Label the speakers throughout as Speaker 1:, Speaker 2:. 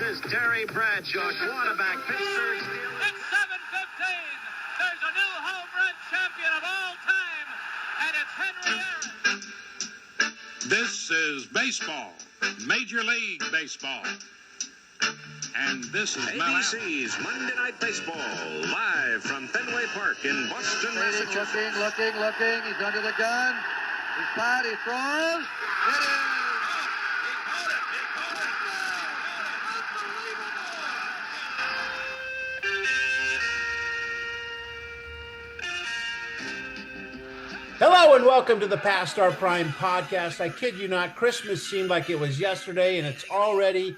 Speaker 1: is Terry Bradshaw, quarterback, Pittsburgh Steelers.
Speaker 2: It's 7:15. There's a new home run champion of all time, and it's Henry Aaron.
Speaker 3: This is baseball, Major League Baseball. And this is
Speaker 1: ABC's Monday Night Baseball, live from Fenway Park in Boston, Massachusetts.
Speaker 4: Looking. He's under the gun. He's tied. He throws. It is.
Speaker 5: Hello and welcome to the Past Our Prime podcast. I kid you not, Christmas seemed like it was yesterday and it's already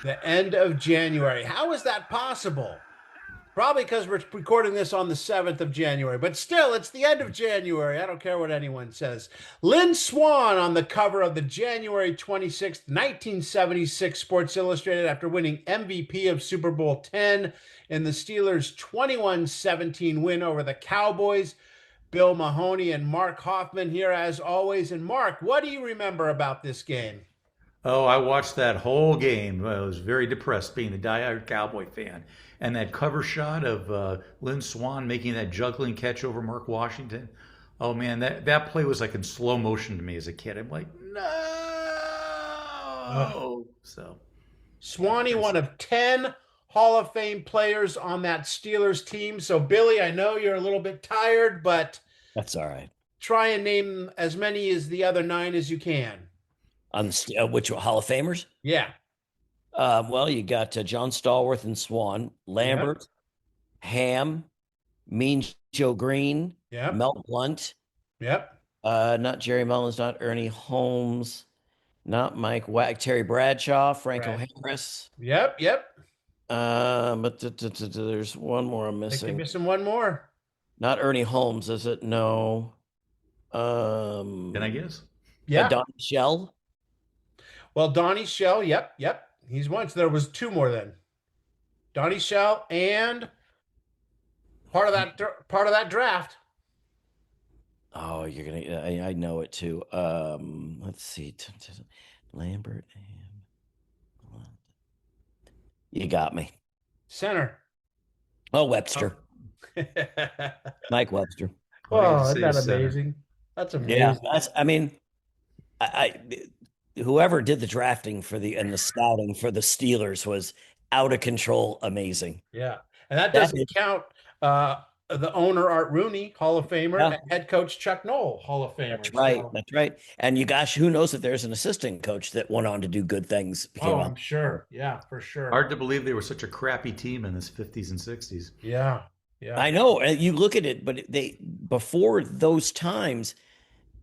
Speaker 5: the end of January. How is that possible? Probably because we're recording this on the 7th of January, but still, it's the end of January. I don't care what anyone says. Lynn Swann on the cover of the January 26th, 1976 Sports Illustrated after winning MVP of Super Bowl X in the Steelers' 21-17 win over the Cowboys. Bill Mahoney and Mark Hoffman here as always. And Mark, what do you remember about this game?
Speaker 6: Oh, I watched that whole game. I was very depressed being a diehard Cowboy fan. And that cover shot of Lynn Swann making that juggling catch over Mark Washington. Oh, man, that play was like in slow motion to me as a kid. I'm like, no. So
Speaker 5: Swanee, one of 10 Hall of Fame players on that Steelers team. So, Billy, I know you're a little bit tired, but
Speaker 7: that's all right.
Speaker 5: Try and name as many as the other 9 as you can.
Speaker 7: On the which Hall of Famers?
Speaker 5: Yeah.
Speaker 7: Well, you got John Stallworth and Swan, Lambert, Ham, Mean Joe Green, Mel Blount.
Speaker 5: Yep.
Speaker 7: Not Jerry Mullins, not Ernie Holmes, not Mike Wack, Terry Bradshaw, Franco Harris.
Speaker 5: Yep.
Speaker 7: But there's one more I'm missing.
Speaker 5: You're missing one more.
Speaker 7: Not Ernie Holmes, is it? No.
Speaker 6: Can I guess?
Speaker 5: Yeah.
Speaker 7: Donnie Shell.
Speaker 5: Well, Donnie Shell, yep. He's one. So there was 2 more then. Donnie Shell and part of that draft.
Speaker 7: Oh, you're gonna. I know it too. Let's see. Lambert. You got me.
Speaker 5: Center.
Speaker 7: Oh, Webster. Mike Webster.
Speaker 5: Oh, isn't that amazing? That's amazing.
Speaker 7: Yeah, I whoever did the drafting and the scouting for the Steelers was out of control amazing.
Speaker 5: Yeah. And that doesn't count the owner, Art Rooney, Hall of Famer, and head coach Chuck Noll, Hall of Famer.
Speaker 7: That's right. And who knows if there's an assistant coach that went on to do good things.
Speaker 5: I'm sure. Yeah, for sure.
Speaker 6: Hard to believe they were such a crappy team in the 50s and 60s.
Speaker 5: Yeah.
Speaker 7: I know. You look at it, but before those times,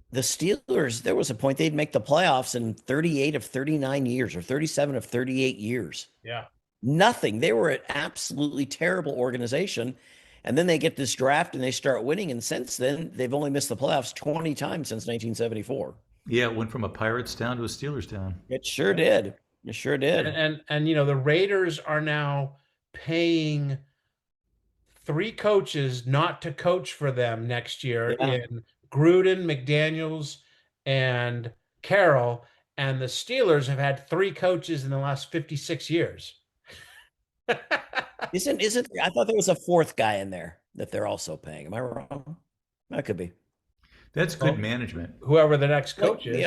Speaker 7: the Steelers, there was a point they'd make the playoffs in 38 of 39 years or 37 of 38 years.
Speaker 5: Yeah.
Speaker 7: Nothing. They were an absolutely terrible organization. And then they get this draft and they start winning. And since then, they've only missed the playoffs 20 times since 1974.
Speaker 6: Yeah, it went from a Pirates town to a Steelers town.
Speaker 7: It sure did.
Speaker 5: And the Raiders are now paying 3 coaches not to coach for them next year in Gruden, McDaniels, and Carroll. And the Steelers have had 3 coaches in the last 56 years.
Speaker 7: Isn't I thought there was a 4th guy in there that they're also paying. Am I wrong? That could be.
Speaker 6: That's good management.
Speaker 5: Whoever the next coach is.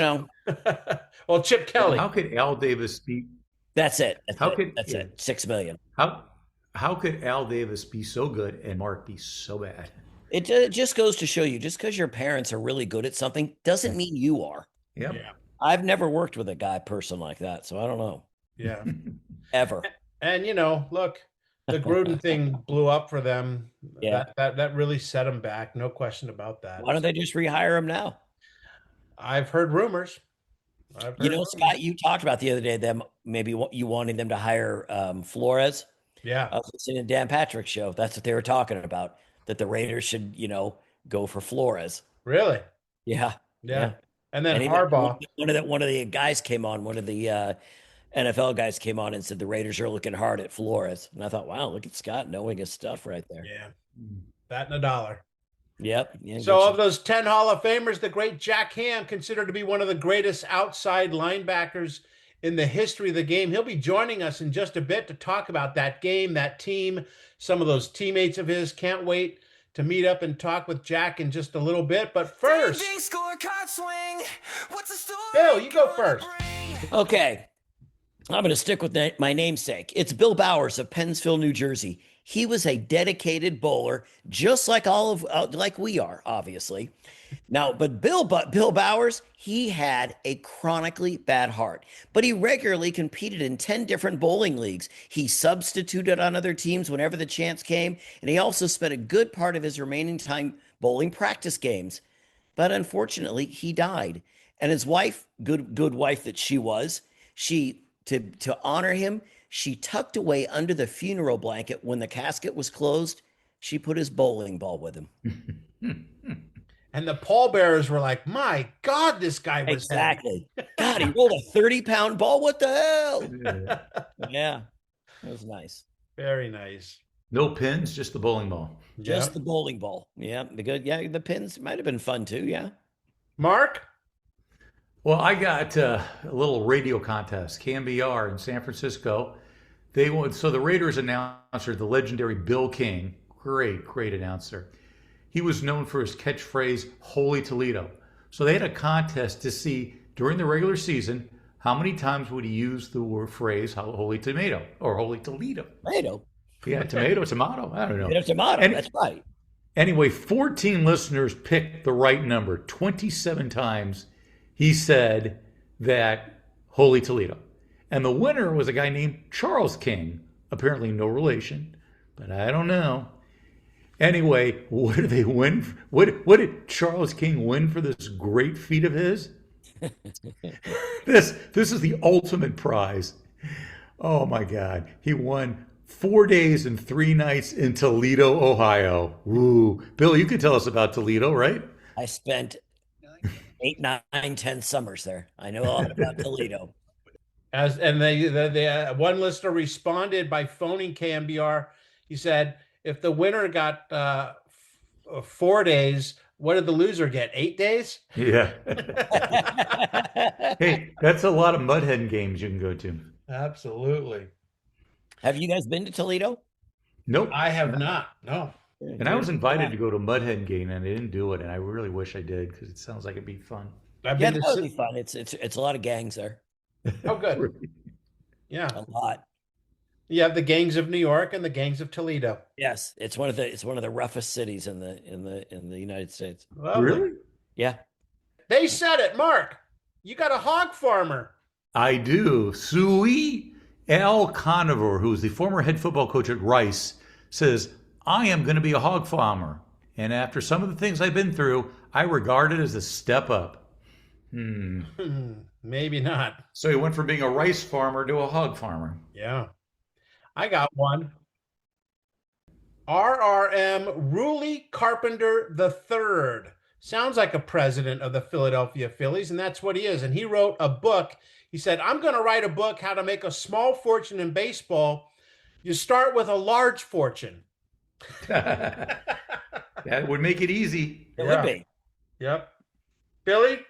Speaker 5: Well, Chip Kelly.
Speaker 6: How could Al Davis be?
Speaker 7: That's it. That's it. $6 million.
Speaker 6: How could Al Davis be so good and Mark be so bad?
Speaker 7: It just goes to show you, just because your parents are really good at something doesn't mean you are.
Speaker 6: Yep.
Speaker 5: Yeah.
Speaker 7: I've never worked with a person like that, so I don't know.
Speaker 5: Yeah.
Speaker 7: Ever.
Speaker 5: And, look, the Gruden thing blew up for them.
Speaker 7: Yeah.
Speaker 5: That really set them back. No question about that.
Speaker 7: Why don't they just rehire him now?
Speaker 5: I've heard rumors.
Speaker 7: Scott, you talked about the other day them maybe you wanting them to hire Flores.
Speaker 5: Yeah.
Speaker 7: I was listening to Dan Patrick's show. That's what they were talking about, that the Raiders should, go for Flores.
Speaker 5: Really?
Speaker 7: Yeah.
Speaker 5: And then Harbaugh.
Speaker 7: One of the guys came on, one of the NFL guys came on and said the Raiders are looking hard at Flores. And I thought, wow, look at Scott knowing his stuff right there.
Speaker 5: Yeah. That and $1.
Speaker 7: Yep.
Speaker 5: So of those 10 Hall of Famers, the great Jack Ham, considered to be one of the greatest outside linebackers in the history of the game. He'll be joining us in just a bit to talk about that game, that team, some of those teammates of his. Can't wait to meet up and talk with Jack in just a little bit. But first, Bill, you go first.
Speaker 7: Okay. I'm going to stick with my namesake. It's Bill Bowers of Pennsville, New Jersey. He was a dedicated bowler, just like like we are, obviously. Now, but Bill Bowers, he had a chronically bad heart, but he regularly competed in 10 different bowling leagues. He substituted on other teams whenever the chance came, and he also spent a good part of his remaining time bowling practice games. But unfortunately, he died. And his wife, good wife that she was, to honor him, she tucked away under the funeral blanket when the casket was closed. She put his bowling ball with him.
Speaker 5: And the pallbearers were like, my God, this guy was
Speaker 7: exactly. God, he rolled a 30-pound ball. What the hell? Yeah, it was nice.
Speaker 5: Very nice.
Speaker 6: No pins, just the bowling ball.
Speaker 7: Just the bowling ball. Yeah, the pins might have been fun too. Yeah.
Speaker 5: Mark?
Speaker 6: Well, I got a little radio contest, KMBR in San Francisco. So the Raiders announcer, the legendary Bill King, great announcer. He was known for his catchphrase, Holy Toledo. So they had a contest to see during the regular season, how many times would he use the word phrase, Holy Tomato or Holy Toledo?
Speaker 7: Tomato.
Speaker 6: Yeah, tomato. I don't know.
Speaker 7: Tomato, that's right.
Speaker 6: Anyway, 14 listeners picked the right number. 27 times he said that Holy Toledo. And the winner was a guy named Charles King. Apparently no relation, but I don't know. Anyway, what did they win? What did Charles King win for this great feat of his? This is the ultimate prize. Oh my God. He won 4 days and 3 nights in Toledo, Ohio. Woo. Bill, you could tell us about Toledo, right?
Speaker 7: I spent 8, 9, 10 summers there. I know a lot about Toledo.
Speaker 5: The one listener responded by phoning KMBR. He said, if the winner got 4 days, what did the loser get? 8 days?
Speaker 6: Yeah. Hey, that's a lot of mudhead games you can go to.
Speaker 5: Absolutely.
Speaker 7: Have you guys been to Toledo?
Speaker 6: Nope.
Speaker 5: I have not. No.
Speaker 6: And I was invited to go to Mudhead game, and I didn't do it. And I really wish I did because it sounds like it'd be fun.
Speaker 7: Yeah, that would be fun. It's a lot of gangs there.
Speaker 5: Oh, good. Yeah,
Speaker 7: a lot.
Speaker 5: You have the gangs of New York and the gangs of Toledo.
Speaker 7: Yes, it's one of the roughest cities in the United States.
Speaker 5: Lovely.
Speaker 6: Really?
Speaker 7: Yeah.
Speaker 5: They said it, Mark. You got a hog farmer.
Speaker 6: I do. Sui Al Conover, who's the former head football coach at Rice, says, I am going to be a hog farmer. And after some of the things I've been through, I regard it as a step up.
Speaker 5: Maybe not.
Speaker 6: So he went from being a rice farmer to a hog farmer.
Speaker 5: Yeah. I got one. RRM Ruley Carpenter III. Sounds like a president of the Philadelphia Phillies, and that's what he is. And he wrote a book. He said, I'm going to write a book, How to Make a Small Fortune in Baseball. You start with a large fortune.
Speaker 6: That would make it easy.
Speaker 7: It would be.
Speaker 5: Yep. Billy?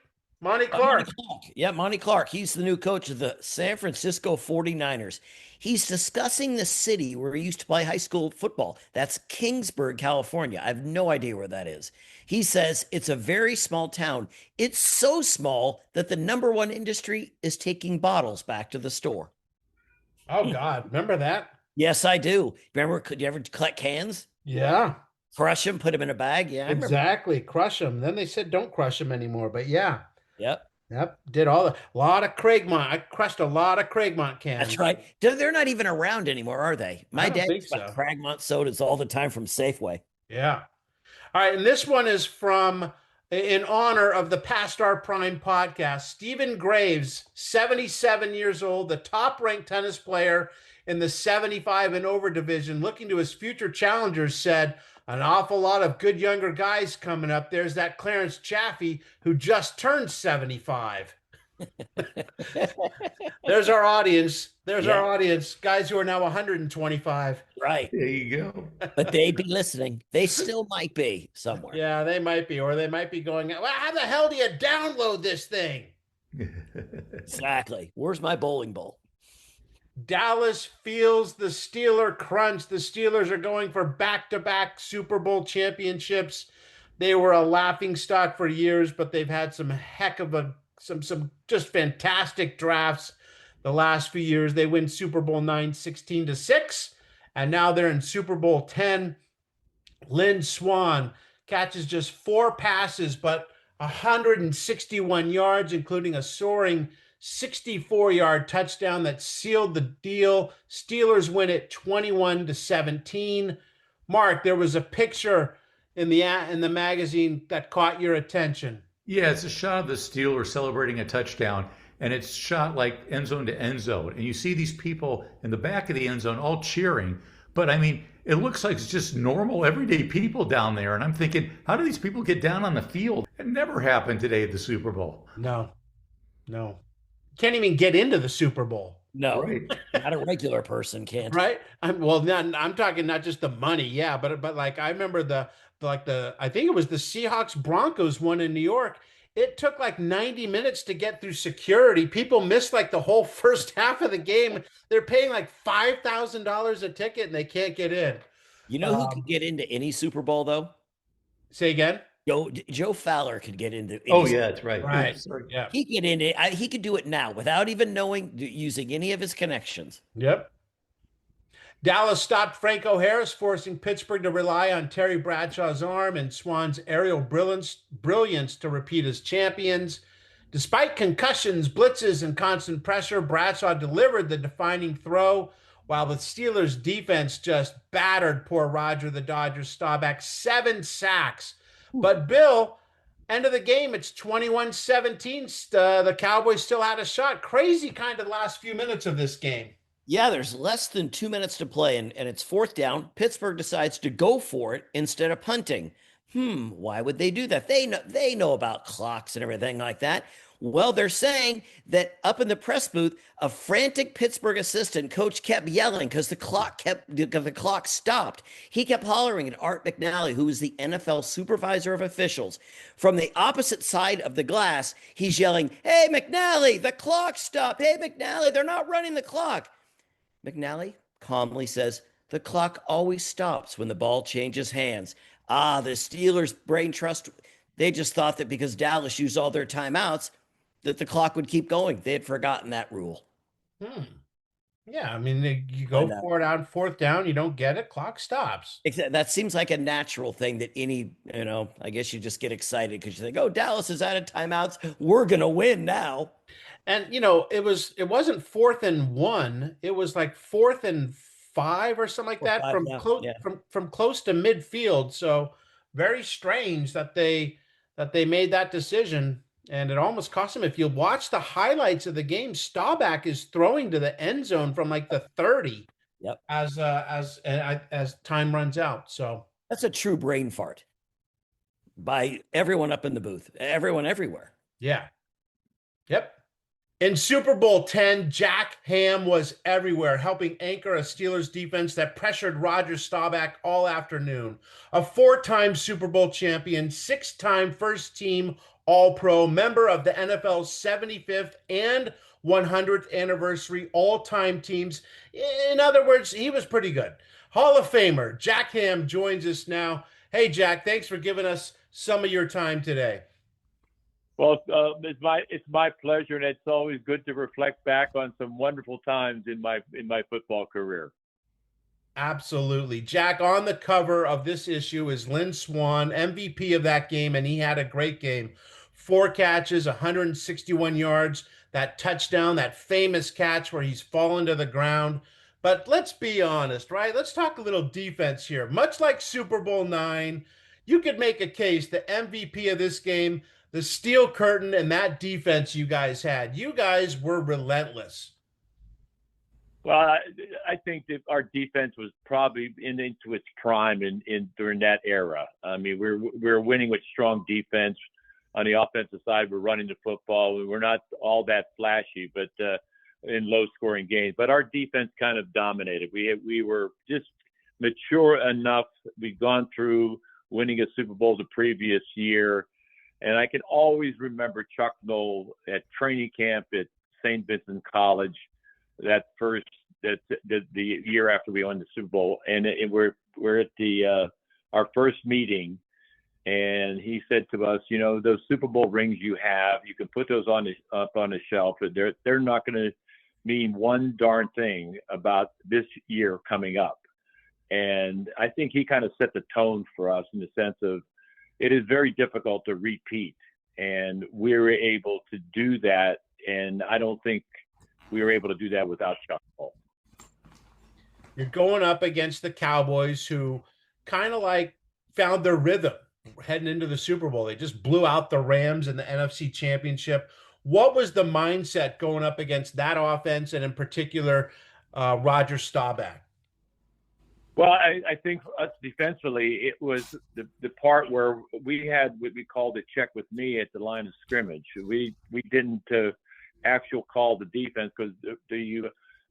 Speaker 5: Monty Clark.
Speaker 7: Yeah, Monty Clark. He's the new coach of the San Francisco 49ers. He's discussing the city where he used to play high school football. That's Kingsburg, California. I have no idea where that is. He says it's a very small town. It's so small that the number one industry is taking bottles back to the store.
Speaker 5: Oh, God. Remember that?
Speaker 7: Yes, I do. Remember, could you ever collect cans?
Speaker 5: Yeah.
Speaker 7: Crush them, put them in a bag? Yeah,
Speaker 5: exactly. Crush them. Then they said don't crush them anymore, but yeah.
Speaker 7: Yep.
Speaker 5: Did a lot of Craigmont. I crushed a lot of Craigmont cans.
Speaker 7: That's right. They're not even around anymore, are they? My dad bought Craigmont sodas all the time from Safeway.
Speaker 5: Yeah. All right. And this one is from, in honor of the Past Our Prime podcast, Stephen Graves, 77 years old, the top ranked tennis player in the 75 and over division, looking to his future challengers, said, an awful lot of good younger guys coming up. There's that Clarence Chaffee who just turned 75. There's our audience. Our audience. Guys who are now 125.
Speaker 7: Right.
Speaker 6: There you go.
Speaker 7: But they'd be listening. They still might be somewhere.
Speaker 5: Yeah, they might be. Or they might be going, well, how the hell do you download this thing?
Speaker 7: Exactly. Where's my bowling ball?
Speaker 5: Dallas feels the Steeler crunch. The Steelers are going for back-to-back Super Bowl championships. They were a laughing stock for years, but they've had some heck of a some just fantastic drafts the last few years. They win Super Bowl 9 16-6, and now they're in Super Bowl 10. Lynn Swann catches just 4 passes, but 161 yards, including a soaring 64-yard touchdown that sealed the deal. Steelers win it 21-17. Mark, there was a picture in the magazine that caught your attention.
Speaker 6: Yeah, it's a shot of the Steelers celebrating a touchdown, and it's shot like end zone to end zone. And you see these people in the back of the end zone all cheering. But I mean, it looks like it's just normal, everyday people down there. And I'm thinking, how do these people get down on the field? It never happened today at the Super Bowl.
Speaker 5: No. Can't even get into the Super Bowl.
Speaker 7: No,
Speaker 6: Right.
Speaker 7: not a regular person can't.
Speaker 5: Right? I'm talking not just the money, yeah, but like I remember I think it was the Seahawks Broncos one in New York. It took like 90 minutes to get through security. People missed like the whole first half of the game. They're paying like $5,000 a ticket and they can't get in.
Speaker 7: You know who could get into any Super Bowl though?
Speaker 5: Say again?
Speaker 7: Joe Fowler could get into.
Speaker 6: Oh, yeah, that's right.
Speaker 5: Right.
Speaker 6: Sorry.
Speaker 5: Yeah.
Speaker 7: He could get into. He could do it now without even using any of his connections.
Speaker 5: Yep. Dallas stopped Franco Harris, forcing Pittsburgh to rely on Terry Bradshaw's arm and Swann's aerial brilliance to repeat as champions. Despite concussions, blitzes, and constant pressure, Bradshaw delivered the defining throw, while the Steelers' defense just battered poor Roger the Dodgers Staubach, 7 sacks. But Bill, end of the game, it's 21-17. The Cowboys still had a shot. Crazy kind of last few minutes of this game.
Speaker 7: Yeah, there's less than 2 minutes to play, and it's 4th down. Pittsburgh decides to go for it instead of punting. Why would they do that? They know about clocks and everything like that. Well, they're saying that up in the press booth, a frantic Pittsburgh assistant coach kept yelling because the clock stopped. He kept hollering at Art McNally, who is the NFL supervisor of officials. From the opposite side of the glass, he's yelling, "Hey, McNally, the clock stopped. Hey, McNally, they're not running the clock." McNally calmly says, "The clock always stops when the ball changes hands." The Steelers' brain trust, they just thought that because Dallas used all their timeouts, that the clock would keep going. They had forgotten that rule.
Speaker 5: Yeah, I mean, you go for it on 4th down, you don't get it, clock stops.
Speaker 7: That seems like a natural thing that I guess you just get excited because you think, oh, Dallas is out of timeouts. We're going to win now.
Speaker 5: And, it wasn't 4th and 1. It was like 4th and 5 or something like that from close to midfield. So very strange that they made that decision. And it almost cost him. If you watch the highlights of the game, Staubach is throwing to the end zone from like the 30.
Speaker 7: Yep.
Speaker 5: As time runs out. So
Speaker 7: that's a true brain fart by everyone up in the booth, everyone everywhere.
Speaker 5: Yeah. Yep. In Super Bowl 10, Jack Ham was everywhere, helping anchor a Steelers defense that pressured Roger Staubach all afternoon. A 4-time Super Bowl champion, 6-time first-team All-Pro, member of the NFL's 75th and 100th anniversary all-time teams. In other words, he was pretty good. Hall of Famer Jack Ham joins us now. Hey, Jack, thanks for giving us some of your time today.
Speaker 8: Well, it's my pleasure, and it's always good to reflect back on some wonderful times in my football career.
Speaker 5: Absolutely. Jack, on the cover of this issue is Lynn Swann, MVP of that game, and he had a great game. 4 catches, 161 yards, that touchdown, that famous catch where he's fallen to the ground. But let's be honest, right? Let's talk a little defense here. Much like Super Bowl 9, you could make a case the MVP of this game, the steel curtain, and that defense you guys had. You guys were relentless.
Speaker 8: Well, I think that our defense was probably into its prime during that era. I mean, we're winning with strong defense. On the offensive side, we're running the football. We're not all that flashy, but in low-scoring games. But our defense kind of dominated. We were just mature enough. We'd gone through winning a Super Bowl the previous year. And I can always remember Chuck Noll at training camp at St. Vincent College, the year after we won the Super Bowl, and we're at our first meeting, and he said to us, those Super Bowl rings you have, you can put those up on the shelf, but they're not going to mean one darn thing about this year coming up. And I think he kind of set the tone for us in the sense of it is very difficult to repeat, and we were able to do that. And I don't think we were able to do that without Chuck Noll.
Speaker 5: You're going up against the Cowboys, who kind of like found their rhythm heading into the Super Bowl. They just blew out the Rams in the NFC Championship. What was the mindset going up against that offense, and in particular, Roger Staubach?
Speaker 8: Well, I think for us defensively, it was the part where we had what we called a check with me at the line of scrimmage. We didn't actual call the defense because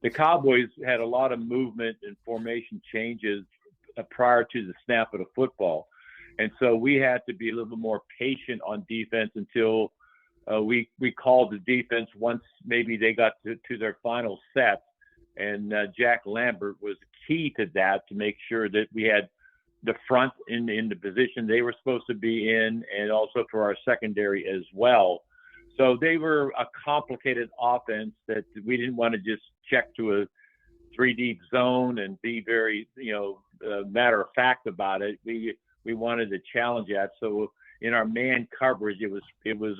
Speaker 8: the Cowboys had a lot of movement and formation changes prior to the snap of the football. And so we had to be a little bit more patient on defense until we called the defense once maybe they got to their final set. And Jack Lambert was key to that, to make sure that we had the front in the position they were supposed to be in, and also for our secondary as well. So they were a complicated offense that we didn't want to just check to a 3-deep zone and be very, matter of fact about it. We wanted to challenge that. So in our man coverage, it was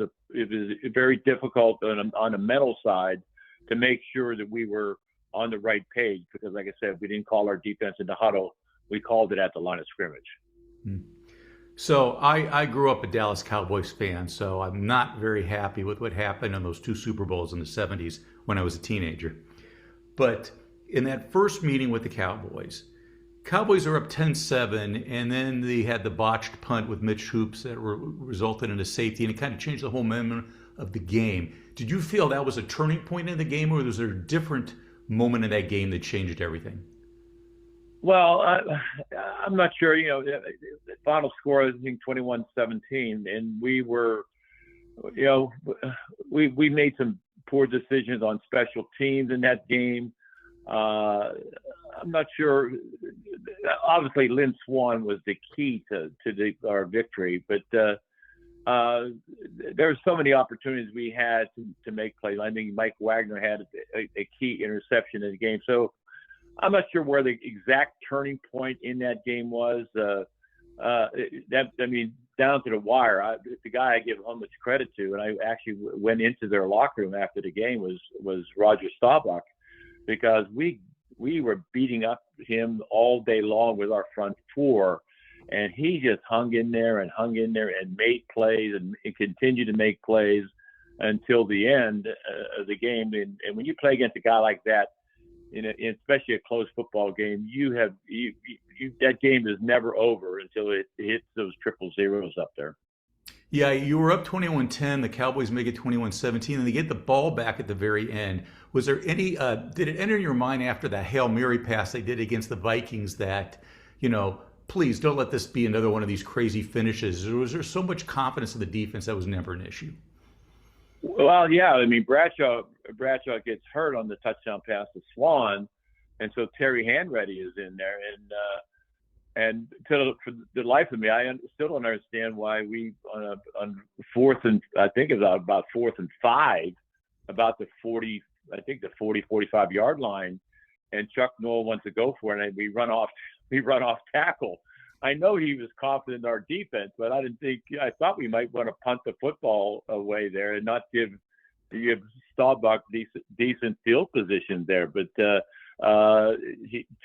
Speaker 8: very difficult on the mental side to make sure that we were on the right page, because like I said, we didn't call our defense in the huddle. We called it at the line of scrimmage.
Speaker 6: So I grew up a Dallas Cowboys fan, so I'm not very happy with what happened in those 2 Super Bowls in the 70s when I was a teenager. But in that first meeting with the Cowboys are up 10-7, and then they had the botched punt with Mitch Hoops that resulted in a safety, and it kind of changed the whole momentum of the game. Did you feel that was a turning point in the game, or was there a different moment in that game that changed everything?
Speaker 8: Well, I'm not sure. The final score is, I think, 21-17, and we were, we made some poor decisions on special teams in that game. I'm not sure. Obviously, Lynn Swann was the key to our victory, but there were so many opportunities we had to make plays. I think Mike Wagner had a key interception in the game. So I'm not sure where the exact turning point in that game was. Down to the wire. The guy I give how much credit to, and I actually went into their locker room after the game, was Roger Staubach, because we were beating up him all day long with our front four, and he just hung in there and made plays and continued to make plays until the end of the game. And when you play against a guy like that, especially a close football game, that game is never over until it hits those 000 up there.
Speaker 6: Yeah, you were up 21-10. The Cowboys make it 21-17, and they get the ball back at the very end. Was there any? Did it enter your mind after that Hail Mary pass they did against the Vikings that, please don't let this be another one of these crazy finishes? Or was there so much confidence in the defense that was never an issue?
Speaker 8: Well, yeah. Bradshaw gets hurt on the touchdown pass to Swann, and so Terry Hanratty is in there, and for the life of me, I still don't understand why we on 4th and I think it was about 4th and 5, about the 45 yard line, and Chuck Noll wants to go for it, and we run off tackle. I know he was confident in our defense, but I thought we might want to punt the football away there and not give Staubach decent field position there. But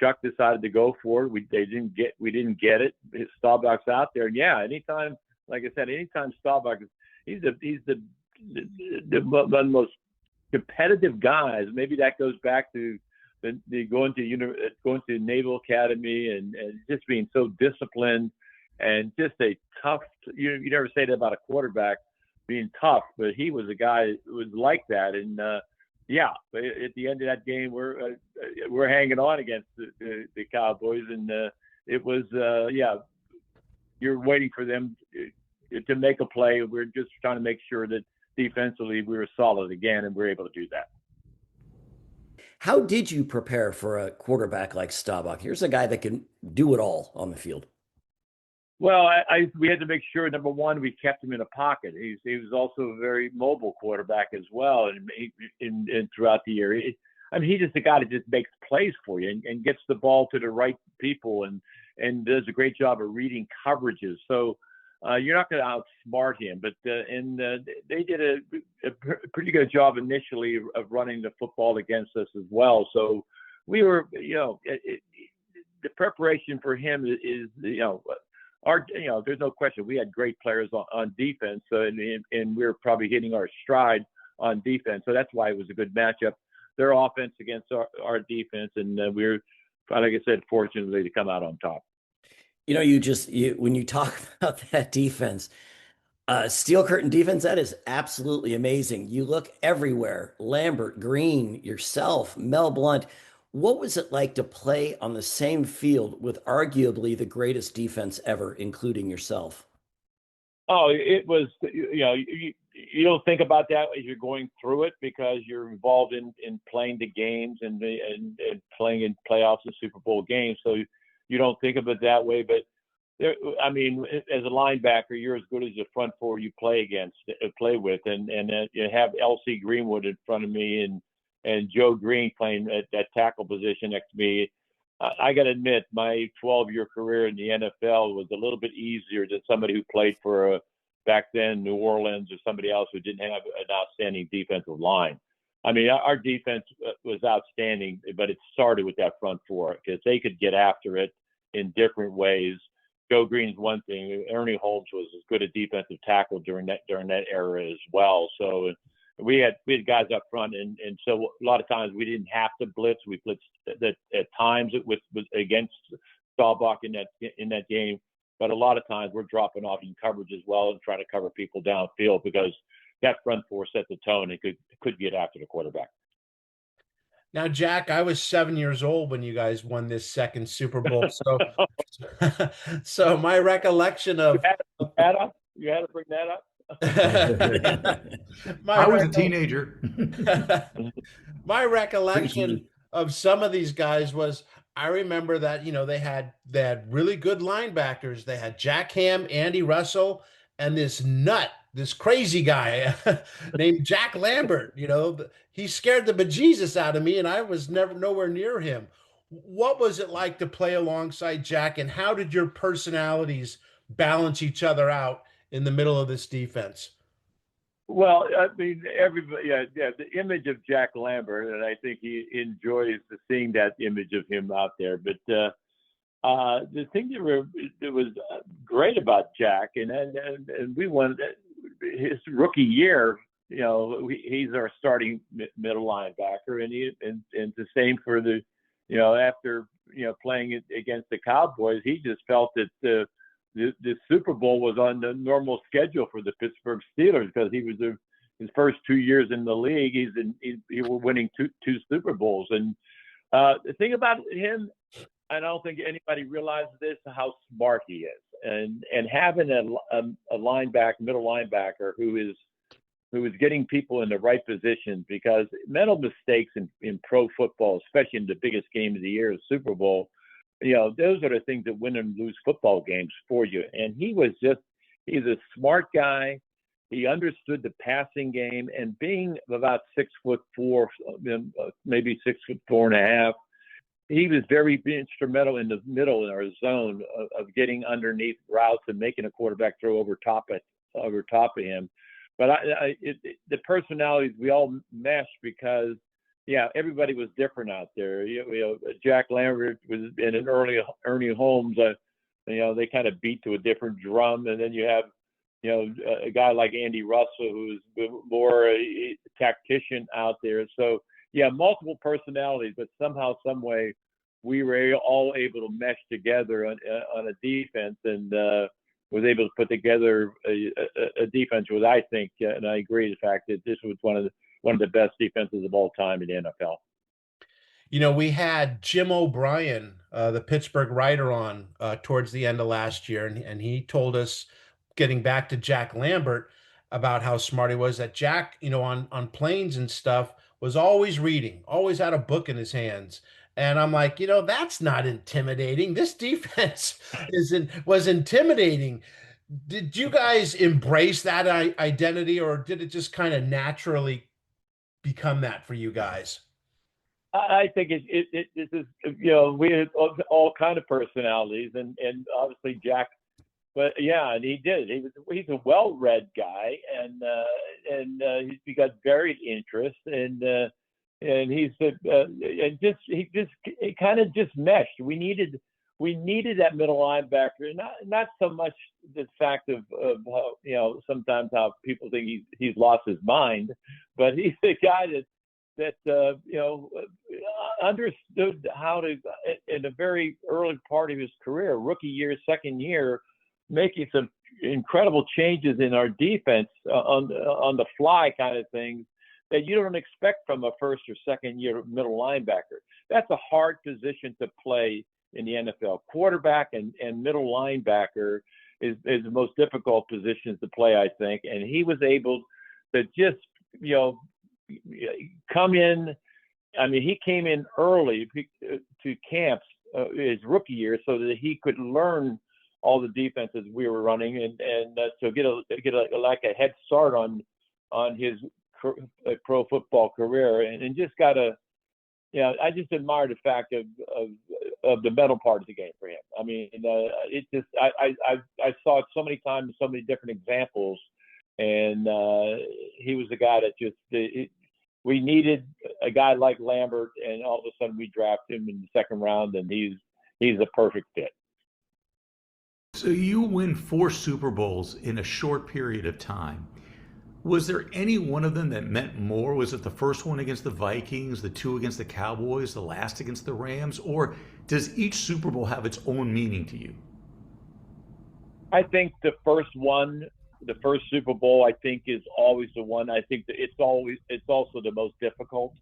Speaker 8: Chuck decided to go for it. We didn't get it. Staubach's out there, and yeah, anytime Staubach, he's the one of the most competitive guys. Maybe that goes back to the going to Naval Academy and just being so disciplined and just a tough. You never say that about a quarterback being tough, but he was a guy who was like that. And but at the end of that game, we're hanging on against the Cowboys, and it was you're waiting for them to make a play. We're just trying to make sure that defensively we were solid again, and we're able to do that.
Speaker 7: How did you prepare for a quarterback like Staubach? Here's a guy that can do it all on the field.
Speaker 8: Well, we had to make sure, number one, we kept him in a pocket. He was also a very mobile quarterback as well, and throughout the year. He's just a guy that just makes plays for you and gets the ball to the right people and does a great job of reading coverages. So you're not going to outsmart him, but they did a pretty good job initially of running the football against us as well. So we were, the preparation for him is there's no question we had great players on defense, and we were probably hitting our stride on defense. So that's why it was a good matchup. Their offense against our defense, and we were, like I said, fortunately to come out on top.
Speaker 7: When you talk about that defense, steel curtain defense, that is absolutely amazing. You look everywhere. Lambert, Green, yourself, Mel Blount. What was it like to play on the same field with arguably the greatest defense ever, including yourself?
Speaker 8: Oh, it was, you don't think about that as you're going through it because you're involved in playing the games and playing in playoffs and Super Bowl games. So you don't think of it that way. But as a linebacker, you're as good as the front four you play with. And you have L.C. Greenwood in front of me and Joe Green playing at that tackle position next to me. I got to admit, my 12-year career in the NFL was a little bit easier than somebody who played for back then New Orleans or somebody else who didn't have an outstanding defensive line. Our defense was outstanding, but it started with that front four because they could get after it in different ways. Joe Green's one thing. Ernie Holmes was as good a defensive tackle during that era as well. So we had guys up front, and so a lot of times we didn't have to blitz. We blitzed at times with against Staubach in that game, but a lot of times we're dropping off in coverage as well and trying to cover people downfield because that front four set the tone and could get after the quarterback.
Speaker 5: Now, Jack, I was 7 years old when you guys won this second Super Bowl, so my recollection of
Speaker 8: you had to bring that up.
Speaker 6: I was a teenager.
Speaker 5: My recollection of some of these guys was I remember that they had really good linebackers. They had Jack Ham, Andy Russell, and this crazy guy named Jack Lambert. He scared the bejesus out of me, and I was nowhere near him. What was it like to play alongside Jack, and how did your personalities balance each other out in the middle of this defense?
Speaker 8: Well, everybody, the image of Jack Lambert, and I think he enjoys seeing that image of him out there. But the thing that was great about Jack, and we won his rookie year. He's our starting middle linebacker, and the same for after playing against the Cowboys, he just felt that the Super Bowl was on the normal schedule for the Pittsburgh Steelers because he was his first 2 years in the league. He was winning two Super Bowls, and the thing about him, I don't think anybody realizes this, how smart he is, and having a middle linebacker who is getting people in the right positions, because mental mistakes in pro football, especially in the biggest game of the year, the Super Bowl, those are the things that win and lose football games for you. And he's a smart guy. He understood the passing game, and being about 6'4", maybe 6'4.5", he was very instrumental in the middle in our zone of getting underneath routes and making a quarterback throw over top of him. But the personalities, we all meshed because, everybody was different out there. Jack Lambert was in an Ernie Holmes. They kind of beat to a different drum, and then you have, a guy like Andy Russell who's more a tactician out there. So multiple personalities, but somehow, some way, we were all able to mesh together on a defense, and was able to put together a defense was, I think, and I agree the fact that this was one of the best defenses of all time in the NFL.
Speaker 5: We had Jim O'Brien, the Pittsburgh writer, on towards the end of last year, and he told us getting back to Jack Lambert about how smart he was, that Jack, on planes and stuff was always reading, always had a book in his hands. And I'm like, that's not intimidating. This defense was intimidating. Did you guys embrace that identity, or did it just kind of naturally become that for you guys?
Speaker 8: I think this is, we had all kind of personalities, and obviously Jack, but yeah, and he did. He's a well-read guy, and he got varied interest, and it kind of just meshed. We needed that middle linebacker, not so much the fact of how, sometimes how people think he's lost his mind, but he's the guy that understood how to, in a very early part of his career, rookie year, second year, making some incredible changes in our defense on the fly kind of things that you don't expect from a first or second year middle linebacker. That's a hard position to play in the NFL. Quarterback and middle linebacker is the most difficult positions to play, I think. And he was able to just, come in. I mean, he came in early to camps his rookie year so that he could learn all the defenses we were running, and so get a head start on his pro football career, and just got I just admire the fact of the mental part of the game for him. I mean, it just I saw it so many times, so many different examples, and he was the guy that just we needed a guy like Lambert, and all of a sudden we draft him in the second round, and he's a perfect fit.
Speaker 6: So you win 4 Super Bowls in a short period of time. Was there any one of them that meant more? Was it the first one against the Vikings, the 2 against the Cowboys, the last against the Rams? Or does each Super Bowl have its own meaning to you?
Speaker 8: I think the first Super Bowl, I think, is always the one. I think that it's also the most difficult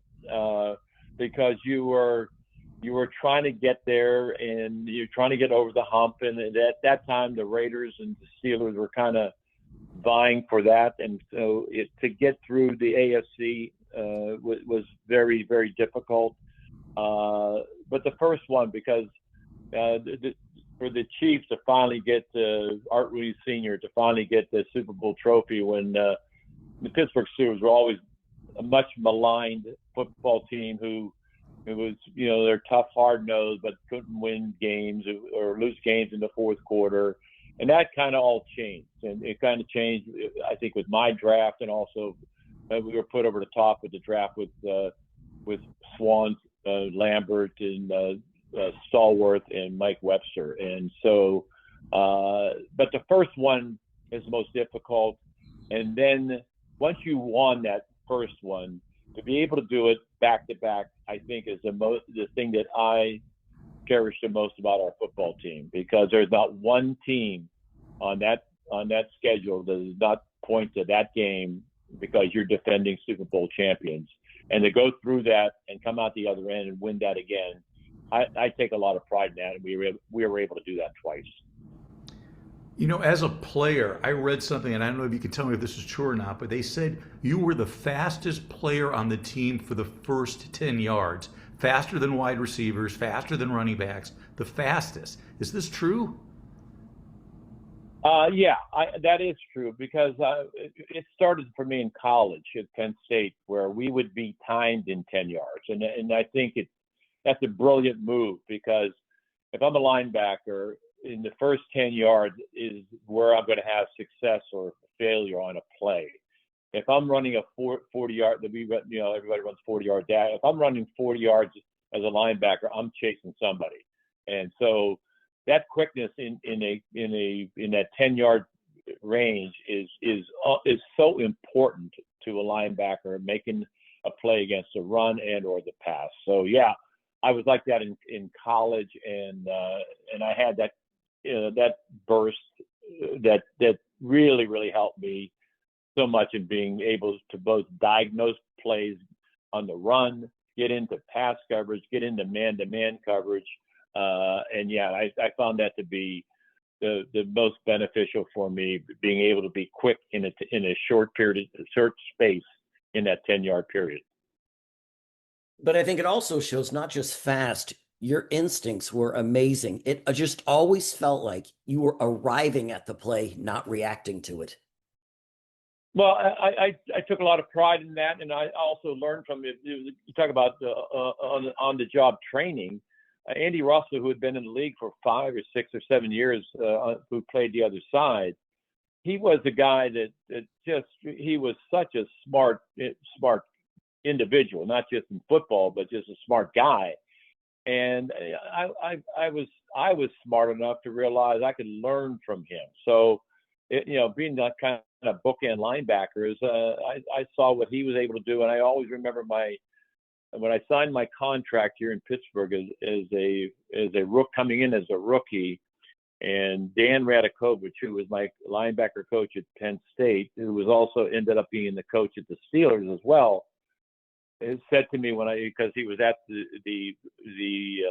Speaker 8: because you were trying to get there, and you're trying to get over the hump. And at that time, the Raiders and the Steelers were kind of vying for that, and so to get through the AFC was very, very difficult. But the first one, because for the Chiefs to finally get Art Ruiz Sr. to finally get the Super Bowl trophy, when the Pittsburgh Steelers were always a much maligned football team who was, they're tough, hard-nosed, but couldn't win games or lose games in the fourth quarter. And that kind of all changed. And it kind of changed, I think, with my draft, and also we were put over the top with the draft with Swann, Lambert, and Stallworth, and Mike Webster. And so, but the first one is the most difficult. And then once you won that first one, to be able to do it back to back, I think is the thing that I cherish the most about our football team, because there's not one team on that schedule that does not point to that game, because you're defending Super Bowl champions, and to go through that and come out the other end and win that again, I take a lot of pride in that, and we were able to do that twice.
Speaker 6: As a player, I read something, and I don't know if you can tell me if this is true or not, but they said you were the fastest player on the team for the first 10 yards. Faster than wide receivers, faster than running backs, the fastest. Is this true?
Speaker 8: Yeah, that is true, because it started for me in college at Penn State, where we would be timed in 10 yards. And I think that's a brilliant move, because if I'm a linebacker, in the first 10 yards is where I'm going to have success or failure on a play. If I'm running a 40-yard, everybody runs 40-yard dash. If I'm running 40 yards as a linebacker, I'm chasing somebody. And so that quickness in that 10-yard range is so important to a linebacker, making a play against the run and or the pass. So yeah, I was like that in college, and I had that that burst that really, really helped me so much in being able to both diagnose plays on the run, get into pass coverage, get into man-to-man coverage. And yeah, I found that to be the most beneficial for me, being able to be quick in a short space in that 10-yard period.
Speaker 7: But I think it also shows not just fast, your instincts were amazing. It just always felt like you were arriving at the play, not reacting to it.
Speaker 8: Well, I took a lot of pride in that, and I also learned from it. You talk about on the job training. Andy Russell, who had been in the league for 5 or 6 or 7 years, who played the other side, he was a guy that he was such a smart individual, not just in football, but just a smart guy. And I was smart enough to realize I could learn from him. So, being that kind of bookend linebackers, I saw what he was able to do, and I always remember when I signed my contract here in Pittsburgh as a rook coming in as a rookie, and Dan Radakovich, who was my linebacker coach at Penn State, who was also ended up being the coach at the Steelers as well, it said to me because he was at the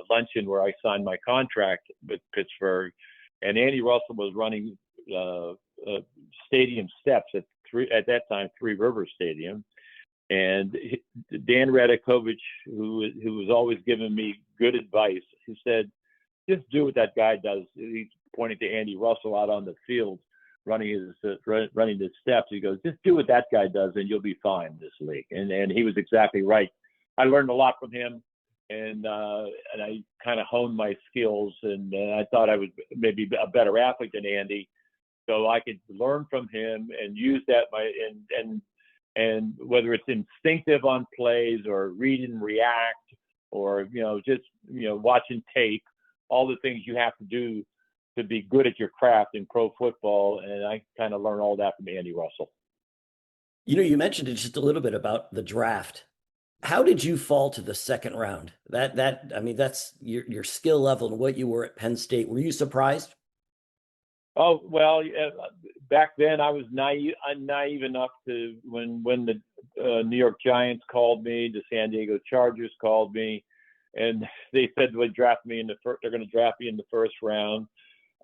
Speaker 8: luncheon where I signed my contract with Pittsburgh, and Andy Russell was running stadium steps at that time Three Rivers Stadium, and Dan Radakovich, who was always giving me good advice, he said, "Just do what that guy does." He's pointing to Andy Russell out on the field running his steps. He goes, "Just do what that guy does, and you'll be fine in this league." And he was exactly right. I learned a lot from him, and I kind of honed my skills, and I thought I was maybe a better athlete than Andy, so I could learn from him and use that and whether it's instinctive on plays or read and react or just watching tape, all the things you have to do to be good at your craft in pro football, and I kind of learned all that from Andy Russell.
Speaker 7: You mentioned it just a little bit about the draft. How did you fall to the second round? That's your skill level and what you were at Penn State. Were you surprised?
Speaker 8: Oh, well, back then I was naive enough to when the New York Giants called me, the San Diego Chargers called me, and they said they're going to draft me in the first round.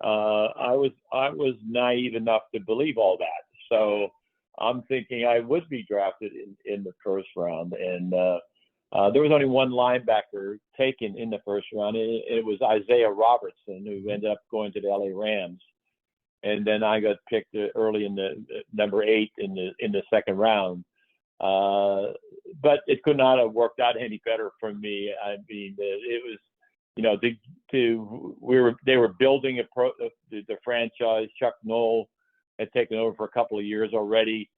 Speaker 8: I was naive enough to believe all that. So I'm thinking I would be drafted in the first round. And there was only one linebacker taken in the first round. It was Isaiah Robertson, who ended up going to the LA Rams. And then I got picked early in the number 8 in the second round. But it could not have worked out any better for me. I mean, it was, they were building the franchise. Chuck Noll had taken over for a couple of years already,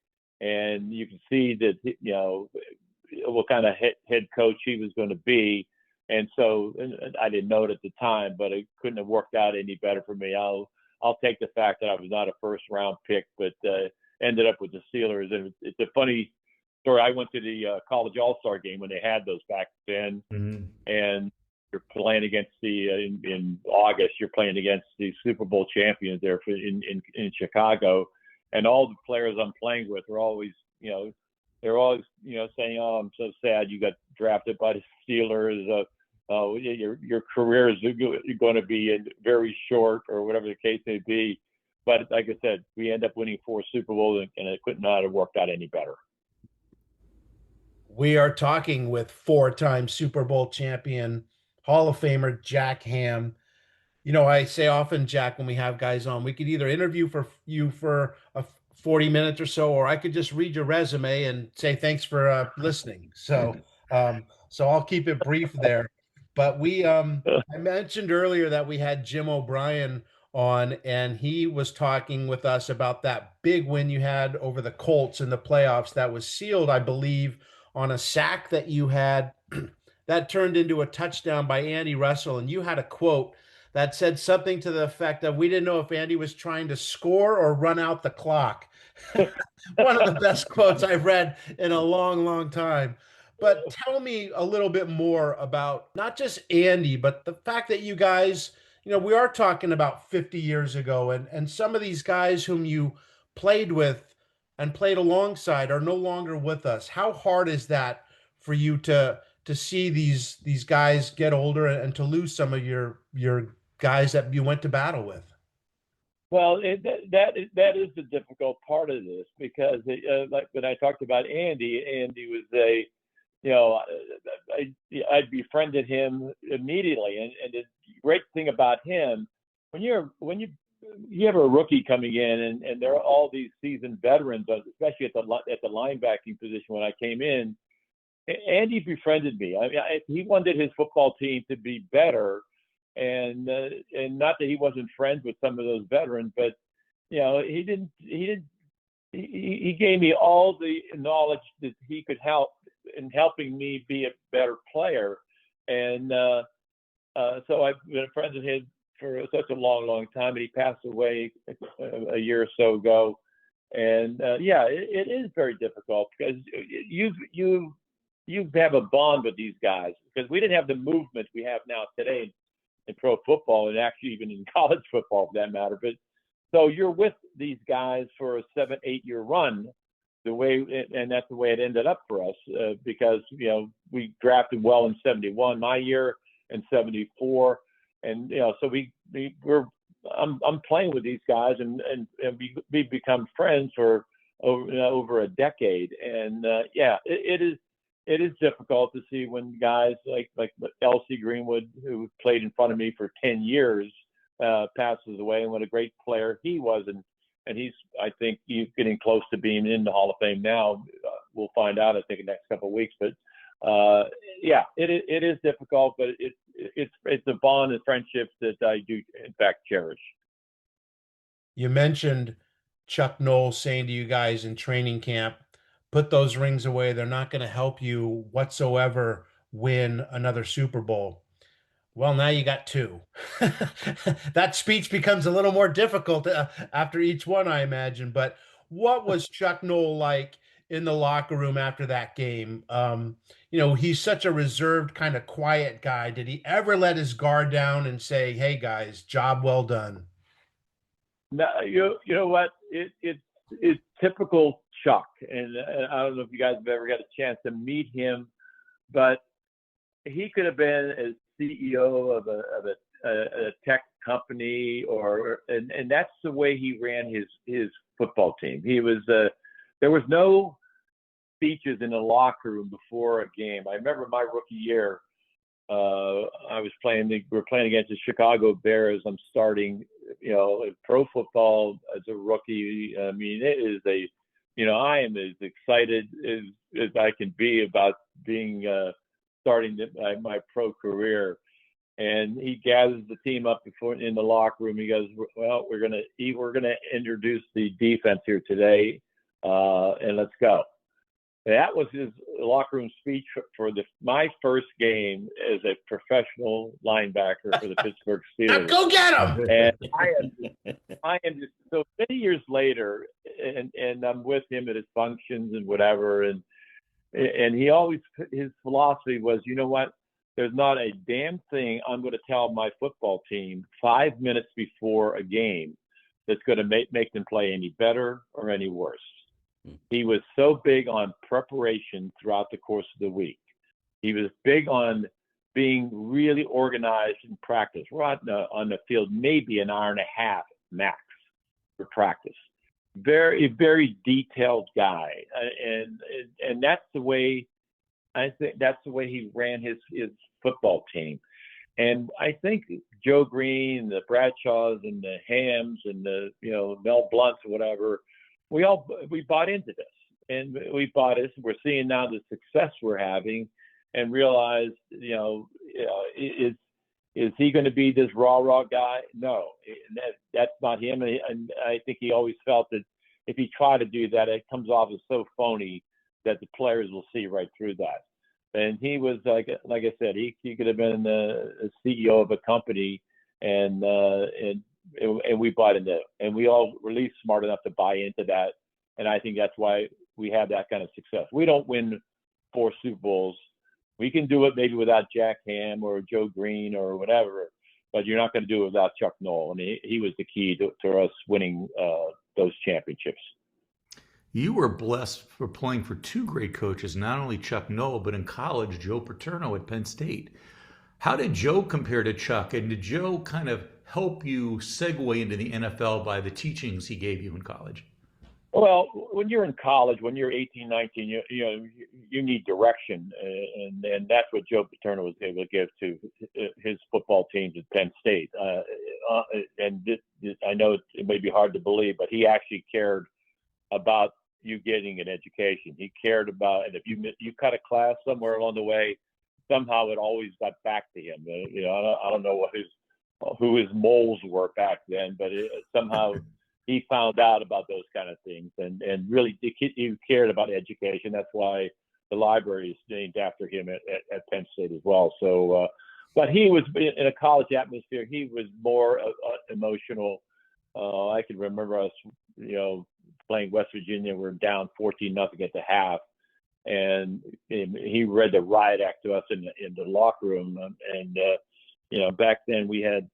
Speaker 8: and you can see that what kind of head coach he was going to be. And so I didn't know it at the time, but it couldn't have worked out any better for me. I'll take the fact that I was not a first round pick, but ended up with the Steelers. And it's a funny story. I went to the college all-star game when they had those back then, and you're playing against in August, you're playing against the Super Bowl champions there in Chicago, and all the players I'm playing with are always, they're always, saying, "Oh, I'm so sad you got drafted by the Steelers. Your career is going to be very short," or whatever the case may be. But like I said, we end up winning 4 Super Bowls, and it could not have worked out any better.
Speaker 5: We are talking with 4-time Super Bowl champion, Hall of Famer Jack Ham. I say often, Jack, when we have guys on, we could either interview you for 40 minutes or so, or I could just read your resume and say thanks for listening. So I'll keep it brief there. But I mentioned earlier that we had Jim O'Brien on, and he was talking with us about that big win you had over the Colts in the playoffs that was sealed, I believe, on a sack that you had that turned into a touchdown by Andy Russell. And you had a quote that said something to the effect of, "We didn't know if Andy was trying to score or run out the clock." One of the best quotes I've read in a long, long time. But tell me a little bit more about not just Andy, but the fact that you guys, we are talking about 50 years ago, and some of these guys whom you played with and played alongside are no longer with us. How hard is that for you to see these guys get older and to lose some of your guys that you went to battle with?
Speaker 8: Well, that is the difficult part of this because, like when I talked about Andy was I befriended him immediately, and the great thing about him, when you have a rookie coming in, and there are all these seasoned veterans, especially at the linebacking position when I came in, Andy befriended me. He wanted his football team to be better. And not that he wasn't friends with some of those veterans, but he gave me all the knowledge that he could help in helping me be a better player. And so I've been friends with him for such a long time, and he passed away a year or so ago. And it is very difficult because you have a bond with these guys, because we didn't have the movement we have now today in pro football, and actually even in college football for that matter. But so you're with these guys for a 7-8 year run, and that's the way it ended up for us, because we drafted well in 71, my year, and 74, and so I'm playing with these guys, and we become friends for over a decade, and it is difficult to see when guys like L.C. Greenwood, who played in front of me for 10 years, passes away, and what a great player he was. And I think he's getting close to being in the Hall of Fame now. We'll find out, I think, in the next couple of weeks. But it is difficult, but it's a bond and friendships that I do, in fact, cherish.
Speaker 5: You mentioned Chuck Noll saying to you guys in training camp, put those rings away. They're not going to help you whatsoever win another Super Bowl. Well, now you got two. That speech becomes a little more difficult after each one, I imagine. But what was Chuck Noll like in the locker room after that game? He's such a reserved, kind of quiet guy. Did he ever let his guard down and say, "Hey guys, job well done"?
Speaker 8: No, you know what? It's typical Chuck, and I don't know if you guys have ever got a chance to meet him, but he could have been a CEO of a tech company, and that's the way he ran his football team. He was there was no speeches in the locker room before a game. I remember my rookie year, we're playing against the Chicago Bears. I'm starting, pro football as a rookie. I mean, it is I am as excited as I can be about being starting my pro career. And he gathers the team up in the locker room. He goes, "Well, we're gonna introduce the defense here today, and let's go." That was his locker room speech for my first game as a professional linebacker for the Pittsburgh Steelers.
Speaker 5: Go get him!
Speaker 8: And I am just so many years later, and I'm with him at his functions and whatever, and he always, his philosophy was, you know what? There's not a damn thing I'm going to tell my football team 5 minutes before a game that's going to make them play any better or any worse. He was so big on preparation throughout the course of the week. He was big on being really organized in practice. We're on the field maybe an hour and a half max for practice. Very, very detailed guy, and that's the way, I think that's the way he ran his football team. And I think Joe Green, the Bradshaws, and the Hams, and the Mel Blunts or whatever, we bought into this, and we bought it. We're seeing now the success we're having, and realize, is he going to be this rah guy? No, that's not him. And I think he always felt that if he tried to do that, it comes off as so phony that the players will see right through that. And he was like I said, he could have been a CEO of a company, and we bought into it, and we all were at least smart enough to buy into that. And I think that's why we have that kind of success. We don't win 4 Super Bowls. We can do it maybe without Jack Ham or Joe Green or whatever, but you're not going to do it without Chuck Noll. And he was the key to us winning those championships.
Speaker 6: You were blessed for playing for 2 great coaches, not only Chuck Noll, but in college, Joe Paterno at Penn State. How did Joe compare to Chuck? And did Joe kind of help you segue into the NFL by the teachings he gave you in college?
Speaker 8: Well, when you're in college, when you're 18, 19, you need direction, and that's what Joe Paterno was able to give to his football teams at Penn State. And I know it may be hard to believe, but he actually cared about you getting an education. He cared about, and if you cut a class somewhere along the way, somehow it always got back to him. I don't know who his moles were back then, but somehow. He found out about those kind of things, and really he cared about education. That's why the library is named after him at Penn State as well. So, but he was in a college atmosphere. He was more emotional. I can remember us, playing West Virginia. We're down 14-0 at the half, and he read the riot act to us in the locker room. And back then we had.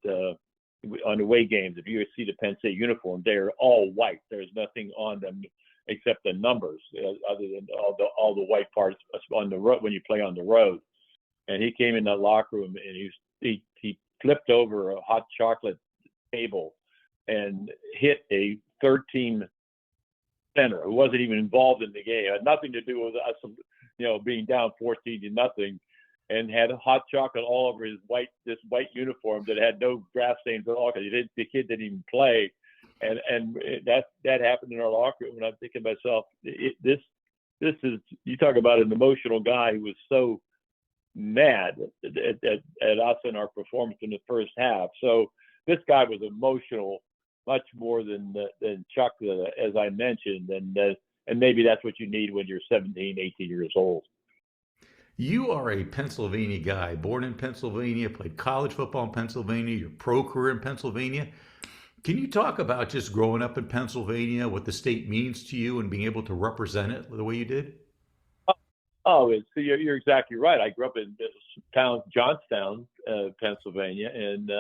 Speaker 8: On away games, if you see the Penn State uniform, they're all white. There's nothing on them except the numbers, other than all the white parts on the road when you play on the road. And he came in the locker room and he flipped over a hot chocolate table and hit a third-team center who wasn't even involved in the game. It had nothing to do with us, being down 14-0. And had hot chocolate all over this white uniform that had no grass stains at all because the kid didn't even play, and that happened in our locker room. And I'm thinking to myself, this is, you talk about an emotional guy who was so mad at us and our performance in the first half. So this guy was emotional, much more than Chuck, as I mentioned, and maybe that's what you need when you're 17, 18 years old.
Speaker 6: You are a Pennsylvania guy, born in Pennsylvania, played college football in Pennsylvania, your pro career in Pennsylvania. Can you talk about just growing up in Pennsylvania, what the state means to you, and being able to represent it the way you did?
Speaker 8: You're exactly right. I grew up in this town, Johnstown, Pennsylvania, and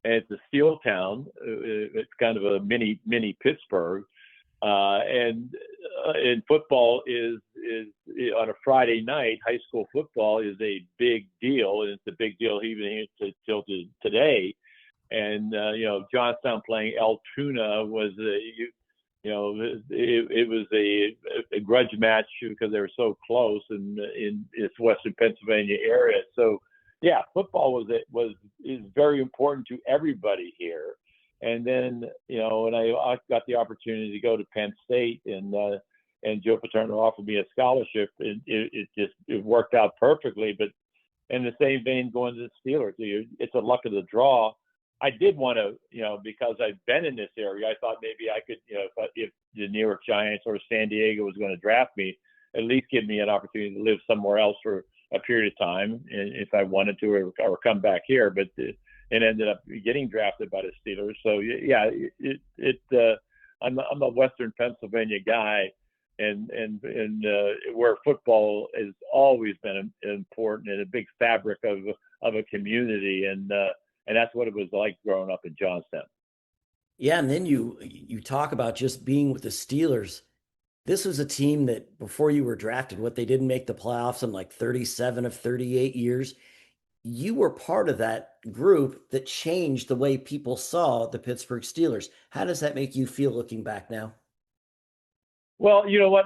Speaker 8: it's a steel town. It's kind of a mini Pittsburgh. And football is on a Friday night. High school football is a big deal, and it's a big deal even till today. And Johnstown playing Altoona was it was a grudge match because they were so close in this Western Pennsylvania area. So yeah, football is very important to everybody here. And then, when I got the opportunity to go to Penn State, and Joe Paterno offered me a scholarship, it worked out perfectly. But in the same vein, going to the Steelers, it's a luck of the draw. I did want to, because I've been in this area, I thought maybe I could, if the New York Giants or San Diego was going to draft me, at least give me an opportunity to live somewhere else for a period of time, and if I wanted to, or come back here. But and ended up getting drafted by the Steelers. So yeah, I'm a Western Pennsylvania guy, and where football has always been important and a big fabric of a community, and that's what it was like growing up in Johnstown.
Speaker 7: Yeah, and then you talk about just being with the Steelers. This was a team that before you were drafted, they didn't make the playoffs in like 37 of 38 years. You were part of that group that changed the way people saw the Pittsburgh Steelers. How does that make you feel looking back now?
Speaker 8: Well, you know what?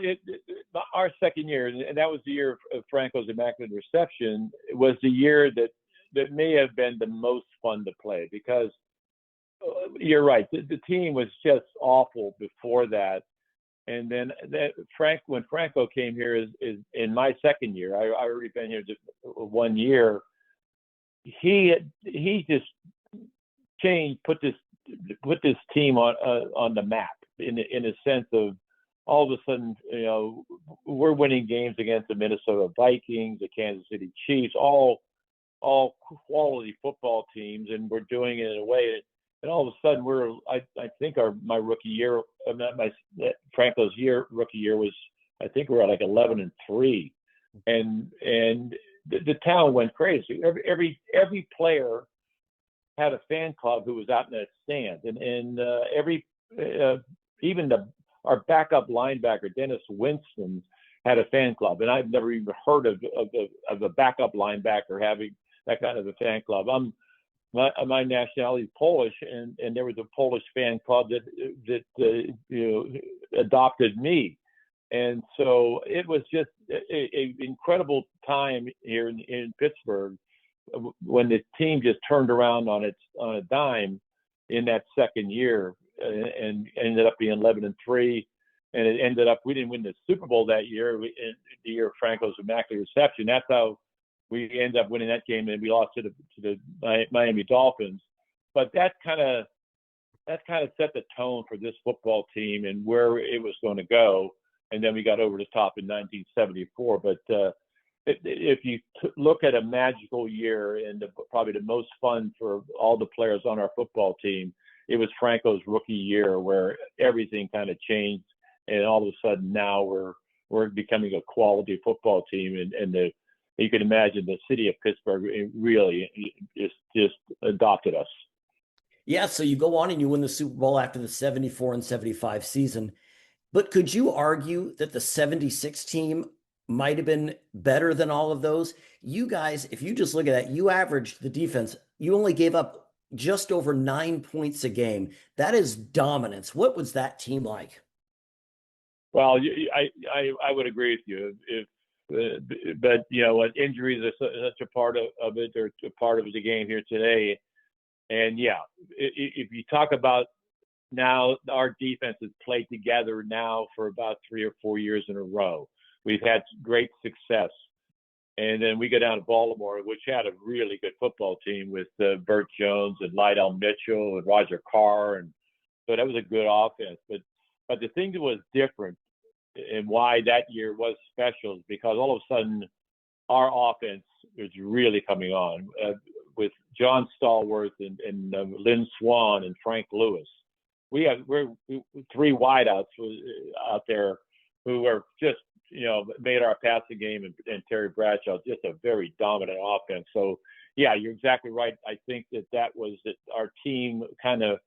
Speaker 8: Our second year, and that was the year of Franco's Immaculate Reception, was the year that may have been the most fun to play, because you're right. The team was just awful before that. And then when Franco came here is in my second year, I already been here just 1 year. He just put this team on the map in a sense of, all of a sudden, we're winning games against the Minnesota Vikings, the Kansas City Chiefs, all quality football teams, and we're doing it in a way. And all of a sudden, I think my rookie year, Franco's rookie year was, I think we're at like 11-3, and the town went crazy. Every player had a fan club who was out in the stands, and even our backup linebacker Dennis Winston had a fan club, and I've never even heard of a backup linebacker having that kind of a fan club. my nationality is Polish, and there was a Polish fan club that adopted me, and so it was just a incredible time here in Pittsburgh when the team just turned around on a dime in that second year and ended up being 11-3, and it ended up we didn't win the Super Bowl that year. In the year of Franco's immaculate reception, that's how we ended up winning that game, and we lost to the Miami Dolphins. But that kind of set the tone for this football team and where it was going to go. And then we got over the top in 1974. But if you look at a magical year and probably the most fun for all the players on our football team, it was Franco's rookie year where everything kind of changed, and all of a sudden now we're becoming a quality football team, and you can imagine the city of Pittsburgh really just adopted us.
Speaker 7: Yeah, so you go on and you win the Super Bowl after the 74 and 75 season. But could you argue that the 76 team might have been better than all of those? You guys, if you just look at that, you averaged the defense, you only gave up just over 9 points a game. That is dominance. What was that team like?
Speaker 8: Well, I would agree with you. But injuries are such a part of it. They're a part of the game here today. And yeah, if you talk about now, our defense has played together now for about 3 or 4 years in a row. We've had great success. And then we go down to Baltimore, which had a really good football team with Burt Jones and Lydell Mitchell and Roger Carr. And so that was a good offense. But the thing that was different and why that year was special is because all of a sudden our offense is really coming on with John Stallworth and Lynn Swann and Frank Lewis. We're 3 wideouts out there who are just, made our passing game, and Terry Bradshaw just a very dominant offense. So yeah, you're exactly right. I think that was our team kind of,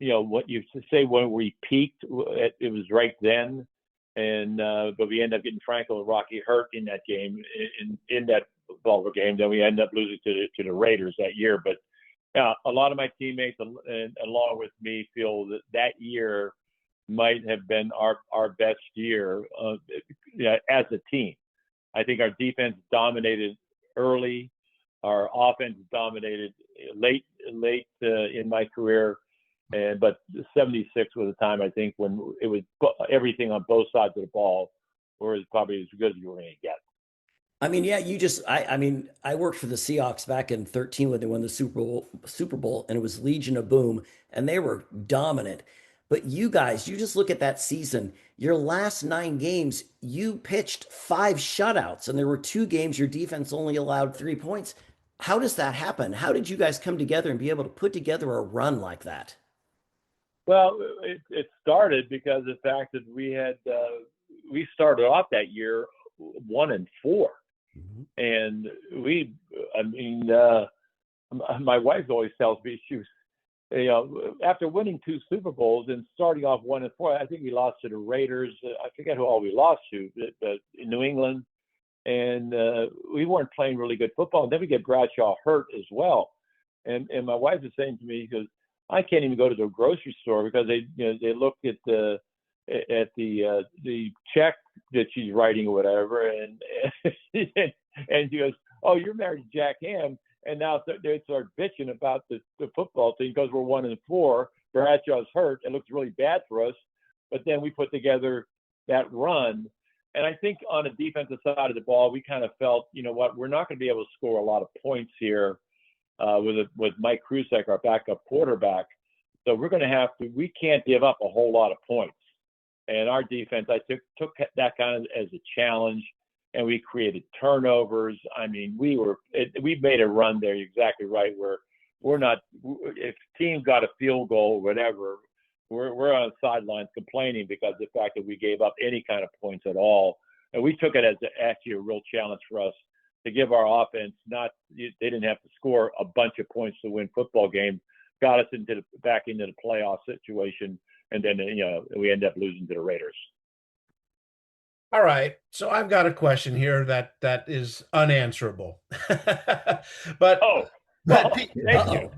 Speaker 8: what you say when we peaked, it was right then. And but we ended up getting Franco and Rocky hurt in that game, in that Baltimore game. Then we ended up losing to the Raiders that year. But a lot of my teammates, and along with me, feel that year might have been our best year as a team. I think our defense dominated early. Our offense dominated late in my career. But 76 was the time, I think, when it was everything on both sides of the ball was probably as good as you were going to get.
Speaker 7: I mean, yeah, I worked for the Seahawks back in 2013 when they won the Super Bowl, and it was Legion of Boom, and they were dominant. But you guys, you just look at that season, your last 9 games, you pitched 5 shutouts, and there were 2 games your defense only allowed 3 points. How does that happen? How did you guys come together and be able to put together a run like that?
Speaker 8: Well, it started because of the fact that we started off that year 1-4, and my wife always tells me she was, after winning 2 Super Bowls and starting off 1-4, I think we lost to the Raiders. I forget who all we lost to, but in New England, and we weren't playing really good football. And then we get Bradshaw hurt as well, and my wife is saying to me, because I can't even go to the grocery store because they look at the check that she's writing or whatever, and she goes, "Oh, you're married to Jack Ham," and now they start bitching about the football team because we're 1-4. Bradshaw's hurt. It looks really bad for us, but then we put together that run, and I think on the defensive side of the ball, we kind of felt, we're not going to be able to score a lot of points here. With Mike Krusek, our backup quarterback. So we're going to we can't give up a whole lot of points. And our defense, I took that kind of as a challenge, and we created turnovers. I mean, we made a run there. You're exactly right. We're not, if team got a field goal or whatever, we're on the sidelines complaining because of the fact that we gave up any kind of points at all. And we took it as actually a real challenge for us to give our offense they didn't have to score a bunch of points to win football games, got us back into the playoff situation, and then we end up losing to the Raiders.
Speaker 5: All right, so I've got a question here that is unanswerable, but
Speaker 8: Well,
Speaker 5: Pete,
Speaker 8: thank you.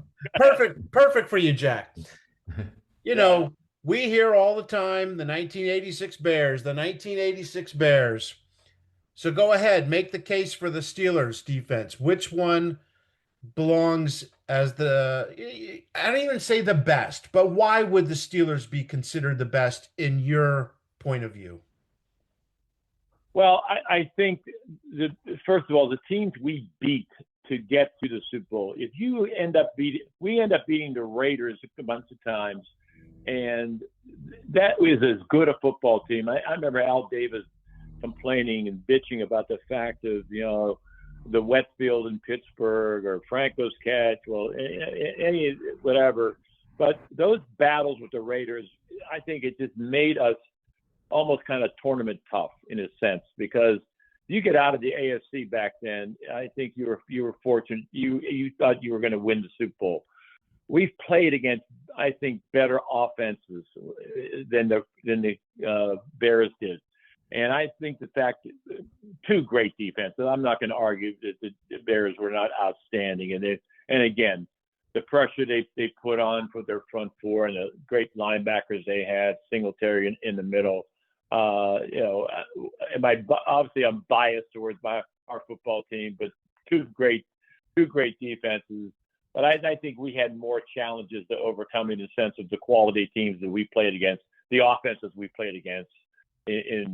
Speaker 5: perfect for you, Jack. You know, we hear all the time the 1986 Bears, the 1986 Bears. So go ahead, make the case for the Steelers defense. Which one belongs as I don't even say the best, but why would the Steelers be considered the best in your point of view?
Speaker 8: Well, I think first of all, the teams we beat to get to the Super Bowl. If you we end up beating the Raiders a bunch of times, and that was as good a football team. I remember Al Davis complaining and bitching about the fact of the wet field in Pittsburgh or Franco's catch, any whatever. But those battles with the Raiders, I think it just made us almost kind of tournament tough in a sense, because you get out of the AFC back then. I think you were fortunate. You thought you were going to win the Super Bowl. We've played against, I think, better offenses than the Bears did. And I think the fact, two great defenses. I'm not going to argue that the Bears were not outstanding. And again, the pressure they put on for their front four and the great linebackers they had, Singletary in the middle. Obviously I'm biased towards our football team, but two great defenses. But I think we had more challenges to overcome in the sense of the quality teams that we played against, the offenses we played against. We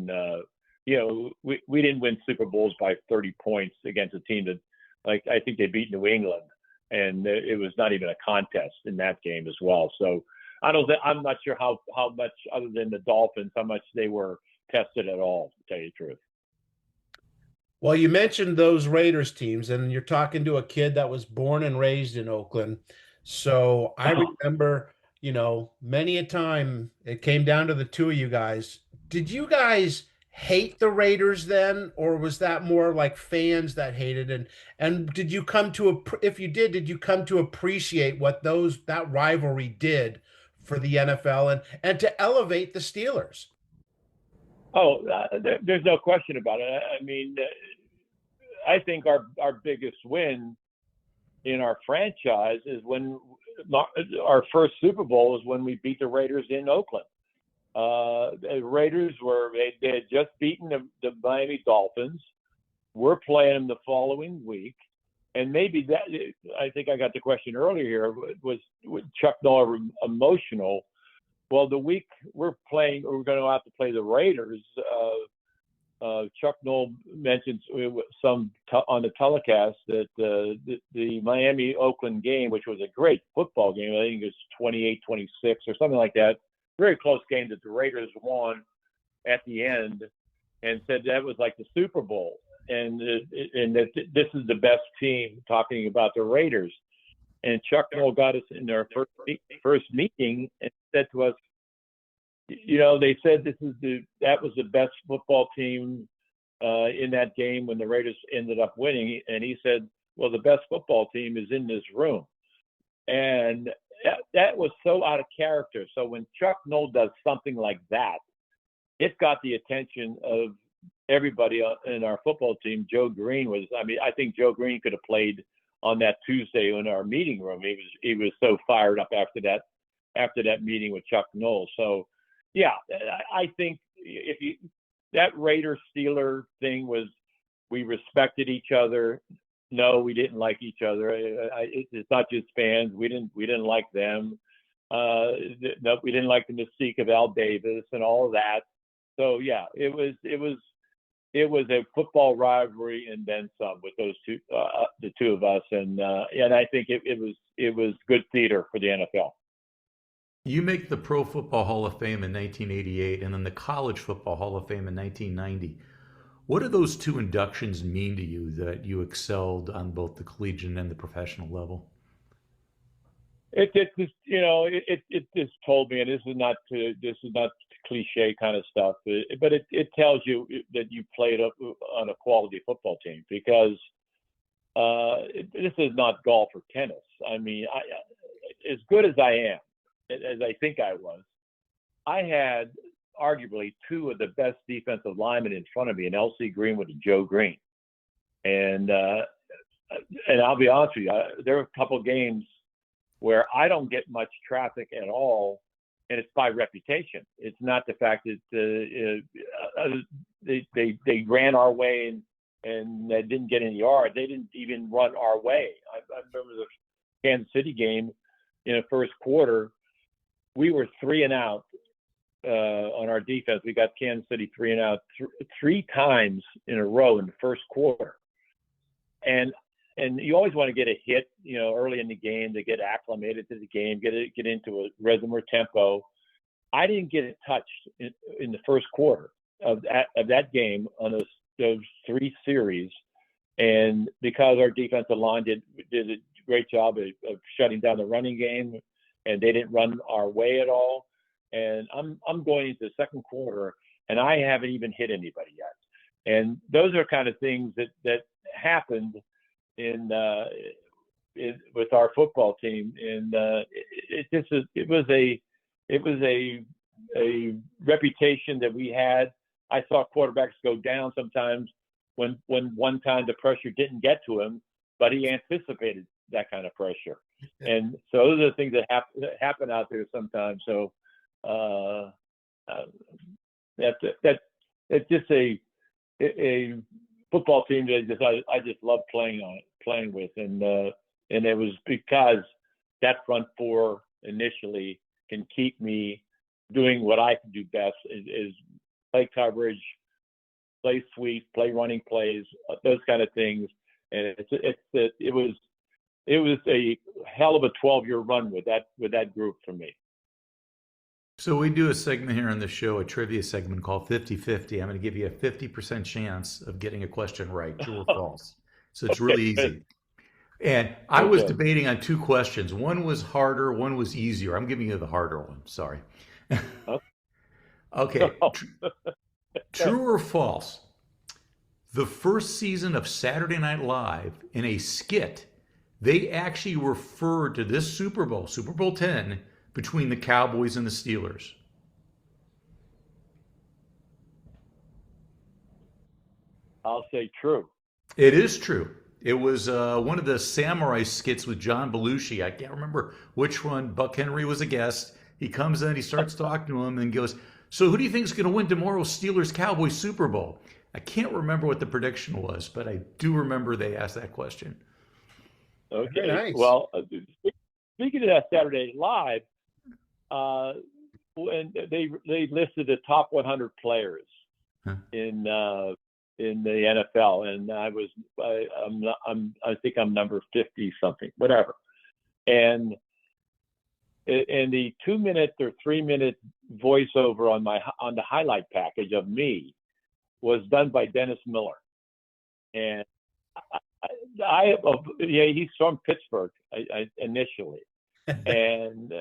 Speaker 8: didn't win Super Bowls by 30 points against a team that, like, I think they beat New England, and it was not even a contest in that game as well. So I'm not sure how much, other than the Dolphins, how much they were tested at all, to tell you the truth.
Speaker 5: Well, you mentioned those Raiders teams, and you're talking to a kid that was born and raised in Oakland. So I remember, many a time it came down to the two of you guys. Did you guys hate the Raiders then, or was that more like fans that hated? And did you come to if you did you come to appreciate what that rivalry did for the NFL and to elevate the Steelers?
Speaker 8: Oh, there's no question about it. I mean, I think our biggest win in our franchise is when our first Super Bowl is when we beat the Raiders in Oakland. The Raiders they had just beaten the Miami Dolphins. We're playing them the following week. And maybe that, I think I got the question earlier here, was Chuck Noll emotional? Well, the week we're going to have to play the Raiders. Chuck Noll mentions on the telecast that the Miami-Oakland game, which was a great football game, I think it was 28-26 or something like that, very close game that the Raiders won at the end, and said that was like the Super Bowl, and that this is the best team, talking about the Raiders. And Chuck Noll got us in our first meeting and said to us, they said that was the best football team in that game when the Raiders ended up winning. And he said, well, the best football team is in this room. And that was so out of character. So when Chuck Noll does something like that, it got the attention of everybody in our football team. Joe Green I think Joe Green could have played on that Tuesday in our meeting room. He was so fired up after that meeting with Chuck Noll. So, yeah, I think that Raider-Steeler thing was, we respected each other. No, we didn't like each other. It's not just fans. We didn't like them. No, we didn't like the mystique of Al Davis and all of that. So yeah, it was a football rivalry and then some with those two, the two of us, and I think it was good theater for the NFL.
Speaker 6: You make the Pro Football Hall of Fame in 1988 and then the College Football Hall of Fame in 1990. What do those two inductions mean to you, that you excelled on both the collegiate and the professional level?
Speaker 8: It just told me, and this is not cliche kind of stuff, but it tells you that you played on a quality football team, because this is not golf or tennis. I mean, as good as I am, as I think I was, I had arguably two of the best defensive linemen in front of me, in L.C. Greenwood and Joe Green. And and I'll be honest with you, there were a couple of games where I don't get much traffic at all, and it's by reputation. It's not the fact that they ran our way and they didn't get any yards. They didn't even run our way. I remember the Kansas City game in the first quarter. We were 3 and out on our defense. We got Kansas City 3 and out three times in a row in the first quarter. And you always want to get a hit, early in the game to get acclimated to the game, get into a rhythm or tempo. I didn't get it touched in the first quarter of that game on those 3 series, and because our defensive line did a great job of shutting down the running game, and they didn't run our way at all. And I'm going into the second quarter, and I haven't even hit anybody yet. And those are kind of things that happened with our football team, and it was a reputation that we had. I saw quarterbacks go down sometimes when one time the pressure didn't get to him, but he anticipated that kind of pressure. And so those are the things that happen out there sometimes. So it's just a football team that I just love playing with, and it was because that front four initially can keep me doing what I can do best is play coverage, play sweep, play running plays, those kind of things. And it was a hell of a 12-year run with that group for me.
Speaker 6: So we do a segment here on the show, a trivia segment called 50-50. I'm going to give you a 50% chance of getting a question right, true or false. So it's really easy. And I was debating on 2 questions. One was harder, one was easier. I'm giving you the harder one. Sorry. Okay. True or false? The first season of Saturday Night Live, in a skit, they actually referred to this Super Bowl, Super Bowl 10, between the Cowboys and the Steelers.
Speaker 8: I'll say true.
Speaker 6: It is true. It was one of the samurai skits with John Belushi. I can't remember which one. Buck Henry was a guest. He comes in, he starts talking to him and goes, so who do you think is going to win tomorrow's Steelers-Cowboys Super Bowl? I can't remember what the prediction was, but I do remember they asked that question.
Speaker 8: Okay.
Speaker 5: Nice.
Speaker 8: Well, speaking of that Saturday Live, when they listed the top 100 players in the NFL, and I think I'm number 50 something, whatever. And the 2-minute or 3-minute voiceover on the highlight package of me was done by Dennis Miller, and he's from Pittsburgh initially, and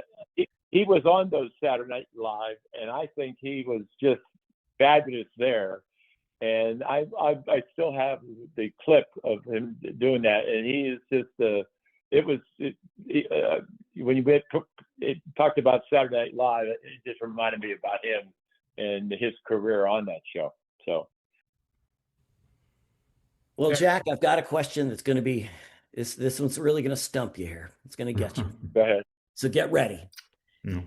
Speaker 8: he was on those Saturday Night Live, and I think he was just fabulous there. And I still have the clip of him doing that, and he is just when you talked about Saturday Night Live, it just reminded me about him and his career on that show. So,
Speaker 7: well, Jack, I've got a question that's going to be this one's really going to stump you here. It's going to get you.
Speaker 8: Go ahead.
Speaker 7: So get ready.
Speaker 6: No.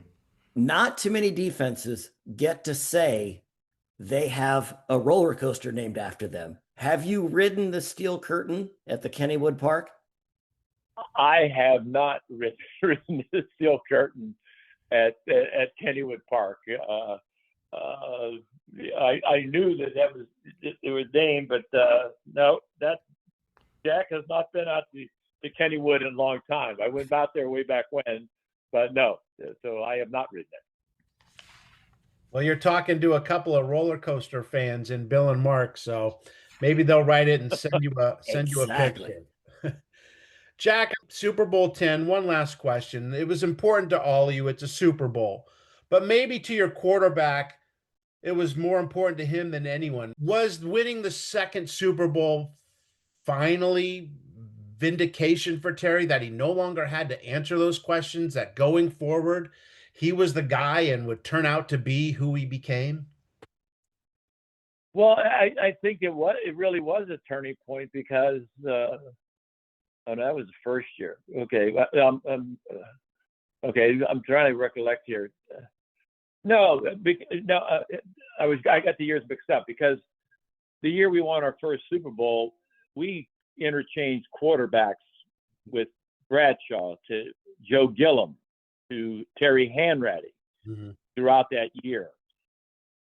Speaker 7: Not too many defenses get to say they have a roller coaster named after them. Have you ridden the steel curtain at the Kennywood Park?
Speaker 8: I have not ridden the steel curtain at Kennywood Park. I knew that was it was named, but no, that Jack has not been out to Kennywood in a long time. I went out there way back when, but no, so I have not ridden it.
Speaker 5: Well, you're talking to a couple of roller coaster fans in Bill and Mark, so maybe they'll write it and send you a picture. Jack, Super Bowl 10, one last question. It was important to all of you. It's a Super Bowl. But maybe to your quarterback, it was more important to him than anyone. Was winning the second Super Bowl finally vindication for Terry, that he no longer had to answer those questions, that going forward, he was the guy and would turn out to be who he became?
Speaker 8: Well, I think it really was a turning point, because Oh, no, that was the first year. Okay. Okay. I'm trying to recollect here. No, I got the years mixed up because the year we won our first Super Bowl, we interchanged quarterbacks with Bradshaw to Joe Gillum to Terry Hanratty throughout that year.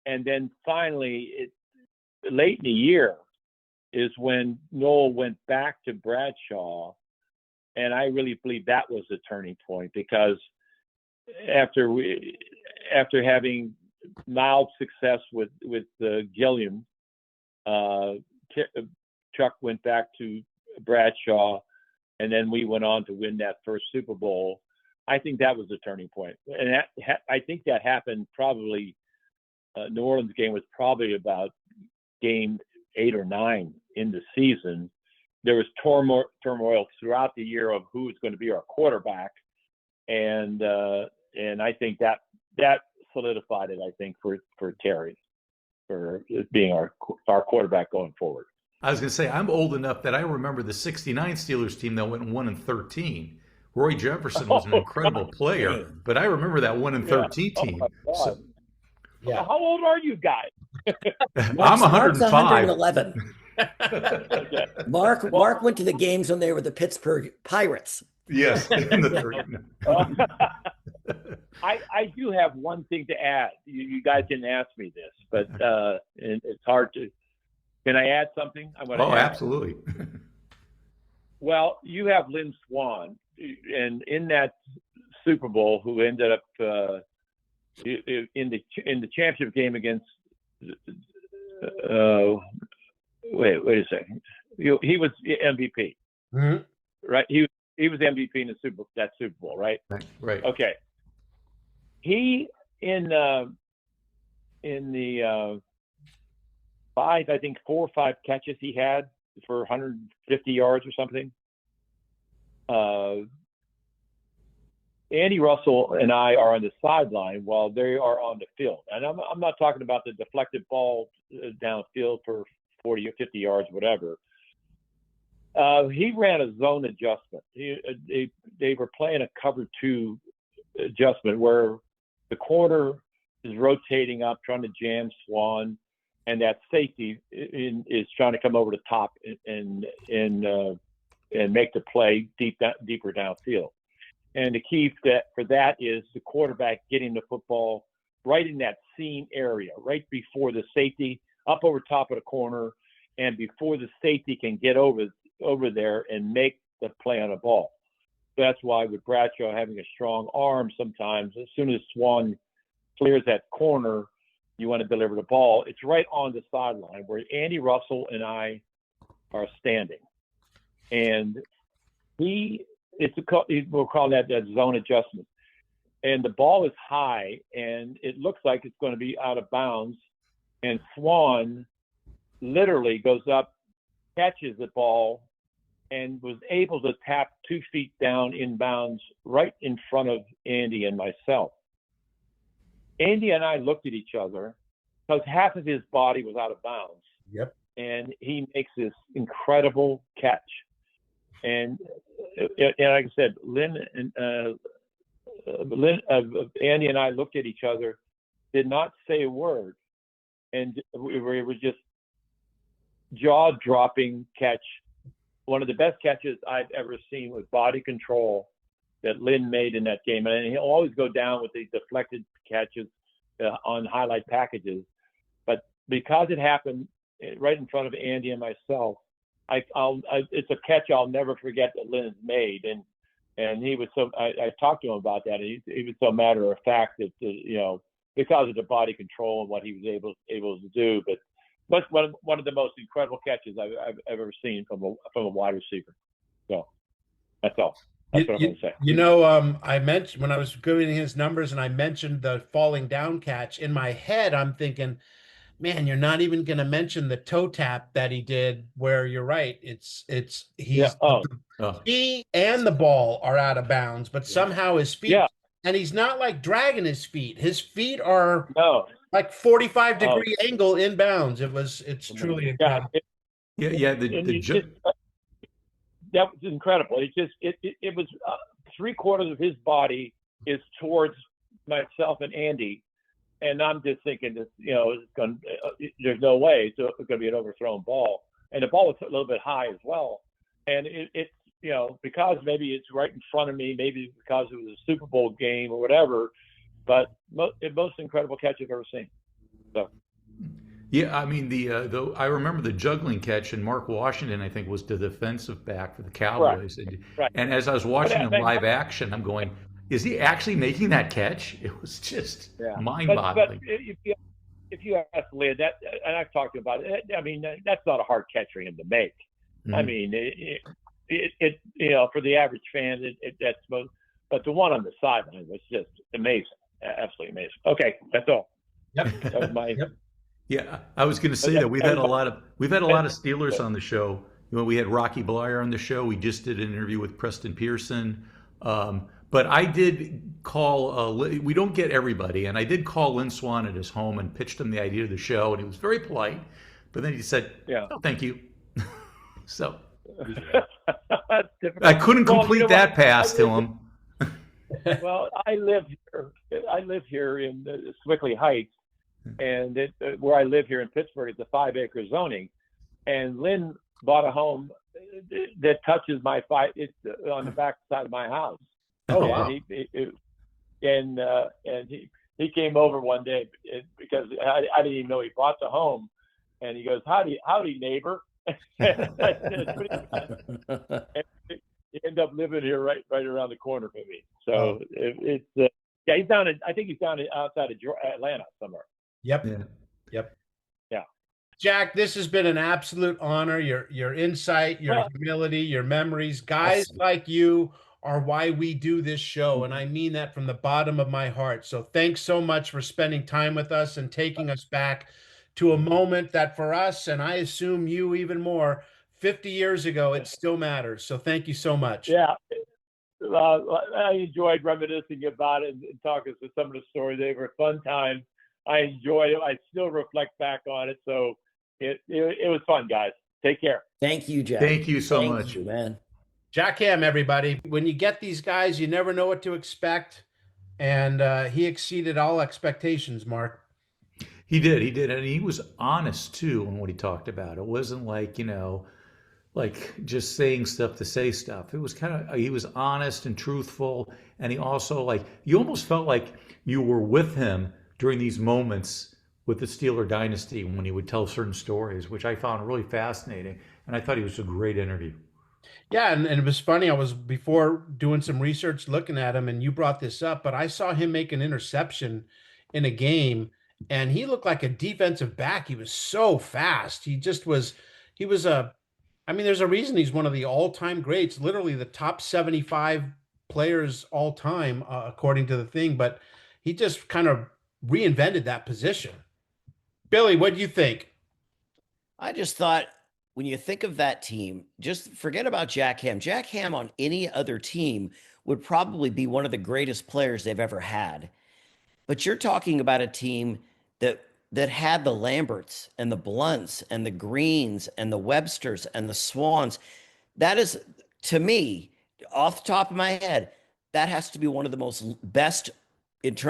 Speaker 8: And then finally, late in the year is when Noel went back to Bradshaw. And I really believe that was the turning point because after having mild success with Gilliam, Chuck went back to Bradshaw, and then we went on to win that first Super Bowl. I think that was the turning point, and I think that happened probably. New Orleans game was probably about game 8 or 9 in the season. There was turmoil throughout the year of who was going to be our quarterback, and I think that solidified it. I think for Terry, for being our quarterback going forward.
Speaker 6: I was going to say I'm old enough that I remember the '69 Steelers team that went 1-13. Roy Jefferson was an incredible player, but I remember that 1-13 team.
Speaker 8: So, yeah. How old are you guys?
Speaker 6: I'm 105.
Speaker 7: 111. Mark went to the games when they were the Pittsburgh Pirates.
Speaker 6: Yes.
Speaker 8: I do have one thing to add. You guys didn't ask me this, but it's hard to. Can I add something?
Speaker 6: Absolutely.
Speaker 8: Well, you have Lynn Swann, and in that Super Bowl, who ended up in the championship game against. Wait a second. He was MVP, right? He was MVP in that Super Bowl, right?
Speaker 6: Right.
Speaker 8: Okay. He in the 4 or 5 catches he had for 150 yards or something. Andy Russell and I are on the sideline while they are on the field, and I'm not talking about the deflected ball downfield for 40 or 50 yards, whatever. He ran a zone adjustment. They were playing a cover 2 adjustment where the corner is rotating up, trying to jam Swann, and that safety is trying to come over the top and make the play deeper downfield. And the key for that is the quarterback getting the football right in that seam area, right before the safety, up over top of the corner, and before the safety can get over there and make the play on the ball. That's why with Bradshaw having a strong arm, sometimes as soon as Swann clears that corner, you want to deliver the ball. It's right on the sideline where Andy Russell and I are standing, and we'll call that zone adjustment. And the ball is high, and it looks like it's going to be out of bounds. And Swann literally goes up, catches the ball, and was able to tap 2 feet down in bounds right in front of Andy and myself. Andy and I looked at each other because half of his body was out of bounds.
Speaker 5: Yep.
Speaker 8: And he makes this incredible catch. And like I said, Andy and I looked at each other, did not say a word, and we were just jaw-dropping catch. One of the best catches I've ever seen with body control that Lynn made in that game. And he'll always go down with the deflected catches on highlight packages. But because it happened right in front of Andy and myself, it's a catch I'll never forget that Lynn made. And he was so, I talked to him about that. And he was so matter of fact that, because of the body control and what he was able to do. But one of the most incredible catches I've ever seen from a wide receiver. So that's all. That's what I'm going to say.
Speaker 5: I mentioned when I was giving his numbers and I mentioned the falling down catch, in my head, I'm thinking, man, you're not even going to mention the toe tap that he did, where you're right. He and the ball are out of bounds, but somehow his feet, and he's not like dragging his feet. His feet are like 45-degree angle inbounds. It's truly incredible.
Speaker 8: that was incredible. It was 3/4 of his body is towards myself and Andy, and I'm just thinking that there's no way it's going to be an overthrown ball, and the ball was a little bit high as well, and it's because maybe it's right in front of me, maybe because it was a Super Bowl game or whatever, but most incredible catch I've ever seen. So.
Speaker 6: Yeah, I mean I remember the juggling catch, and Mark Washington, I think, was the defensive back for the Cowboys.
Speaker 8: Right.
Speaker 6: And as I was watching him live action, I'm going, is he actually making that catch? It was just mind-boggling.
Speaker 8: But if you ask Lynn, and I've talked about it, I mean, that's not a hard catch for him to make. Mm-hmm. I mean, for the average fan, that's most. But the one on the sideline was just amazing, absolutely amazing. Okay, that's all.
Speaker 5: Yep.
Speaker 8: That was my.
Speaker 5: Yep.
Speaker 6: Yeah, I was going to say that we've had a lot of Steelers on the show. We had Rocky Blyer on the show. We just did an interview with Preston Pearson. But I did call. We don't get everybody, and I did call Lynn Swann at his home and pitched him the idea of the show, and he was very polite. But then he said, "Oh, thank you." So I couldn't complete that pass to him.
Speaker 8: Well, I live here in Swickley Heights, and where I live here in Pittsburgh, it's a 5-acre zoning, and Lynn bought a home that touches my it's on the back side of my house.
Speaker 5: Oh, wow.
Speaker 8: And he came over one day because I didn't even know he bought the home, and he goes, "Howdy, neighbor." And he ended up living here right around the corner from me. So it's he's down. I think he's down outside of Atlanta somewhere.
Speaker 5: Yep.
Speaker 6: Yeah.
Speaker 5: Yep.
Speaker 8: Yeah.
Speaker 5: Jack, this has been an absolute honor. Your insight, your humility, your memories, guys like you are why we do this show, and I mean that from the bottom of my heart. So thanks so much for spending time with us and taking us back to a moment that for us, and I assume you even more, 50 years ago, it still matters. So thank you so much.
Speaker 8: Yeah. I enjoyed reminiscing about it and talking to some of the stories. They were a fun time. I enjoyed it. I still reflect back on it. So it was fun, guys. Take care.
Speaker 7: Thank you, Jack.
Speaker 6: Thank you so much.
Speaker 7: Thank you, man.
Speaker 5: Jack Ham, everybody. When you get these guys, you never know what to expect. And he exceeded all expectations, Mark.
Speaker 6: He did. And he was honest, too, on what he talked about. It wasn't like, like just saying stuff to say stuff. It was he was honest and truthful. And he also, you almost felt like you were with him during these moments with the Steeler dynasty when he would tell certain stories, which I found really fascinating. And I thought he was a great interview.
Speaker 5: Yeah, and it was funny. I was before doing some research looking at him, and you brought this up, but I saw him make an interception in a game, and he looked like a defensive back. He was so fast. There's a reason he's one of the all-time greats, literally the top 75 players all time, according to the thing, but he just kind of reinvented that position. Billy, what do you think?
Speaker 7: I just thought, when you think of that team, just forget about Jack Ham. Jack Ham on any other team would probably be one of the greatest players they've ever had. But you're talking about a team that had the Lamberts and the Blunts and the Greens and the Websters and the Swans. That is, to me, off the top of my head, that has to be one of the most best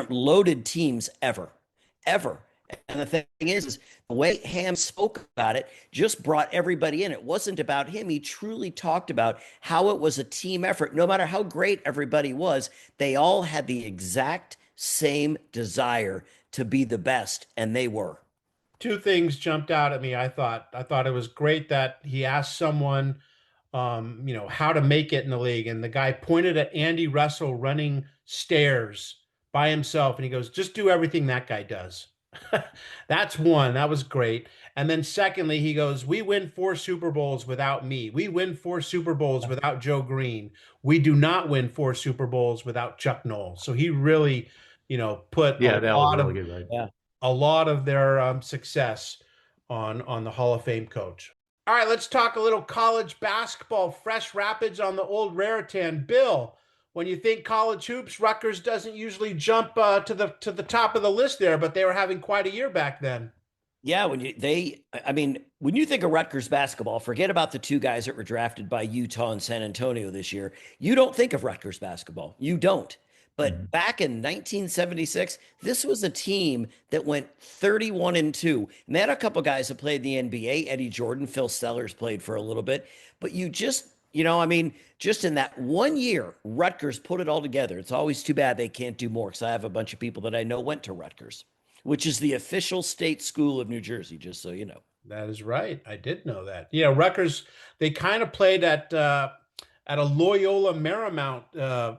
Speaker 7: loaded teams ever. And the thing is the way Ham spoke about it just brought everybody in. It wasn't about him. He truly talked about how it was a team effort. No matter how great everybody was, they all had the exact same desire to be the best, and they were.
Speaker 5: Two things jumped out at me. I thought it was great that he asked someone, how to make it in the league. And the guy pointed at Andy Russell running stairs by himself. And he goes, just do everything that guy does. That's one. That was great. And then secondly, he goes, we win 4 Super Bowls without me. We win 4 Super Bowls without Joe Green. We do not win 4 Super Bowls without Chuck Noll. So he really, put a lot of their success on the Hall of Fame coach. All right, let's talk a little college basketball. Fresh Rapids on the old Raritan. Bill, when you think college hoops, Rutgers doesn't usually jump to the top of the list there, but they were having quite a year back then.
Speaker 7: Yeah, when you think of Rutgers basketball, forget about the two guys that were drafted by Utah and San Antonio this year. You don't think of Rutgers basketball. You don't. But back in 1976, this was a team that went 31-2. And they had a couple guys that played in the NBA. Eddie Jordan, Phil Sellers played for a little bit. But just in that 1 year, Rutgers put it all together. It's always too bad they can't do more, because I have a bunch of people that I know went to Rutgers, which is the official state school of New Jersey, just so you know.
Speaker 5: That is right. I did know that. Rutgers, they kind of played at a Loyola Marymount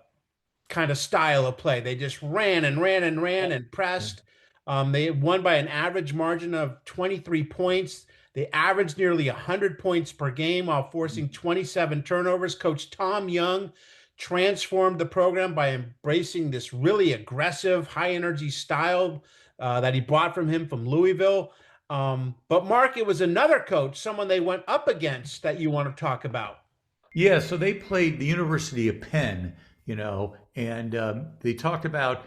Speaker 5: kind of style of play. They just ran and ran and ran and pressed. They won by an average margin of 23 points. They averaged nearly 100 points per game while forcing 27 turnovers. Coach Tom Young transformed the program by embracing this really aggressive, high-energy style that he brought from Louisville. But Mark, it was another coach, someone they went up against, that you want to talk about.
Speaker 6: Yeah, so they played the University of Penn, and they talked about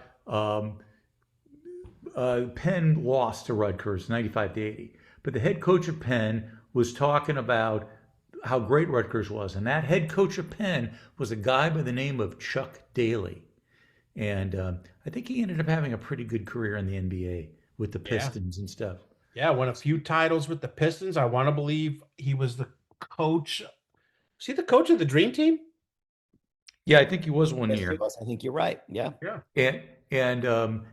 Speaker 6: Penn lost to Rutgers 95-80. But the head coach of Penn was talking about how great Rutgers was. And that head coach of Penn was a guy by the name of Chuck Daly. And I think he ended up having a pretty good career in the NBA with the Pistons and stuff.
Speaker 5: Yeah, won a few titles with the Pistons. I want to believe he was the coach. Was he the coach of the Dream Team?
Speaker 6: Yeah, I think he was one year.
Speaker 7: I think you're right. Yeah.
Speaker 6: And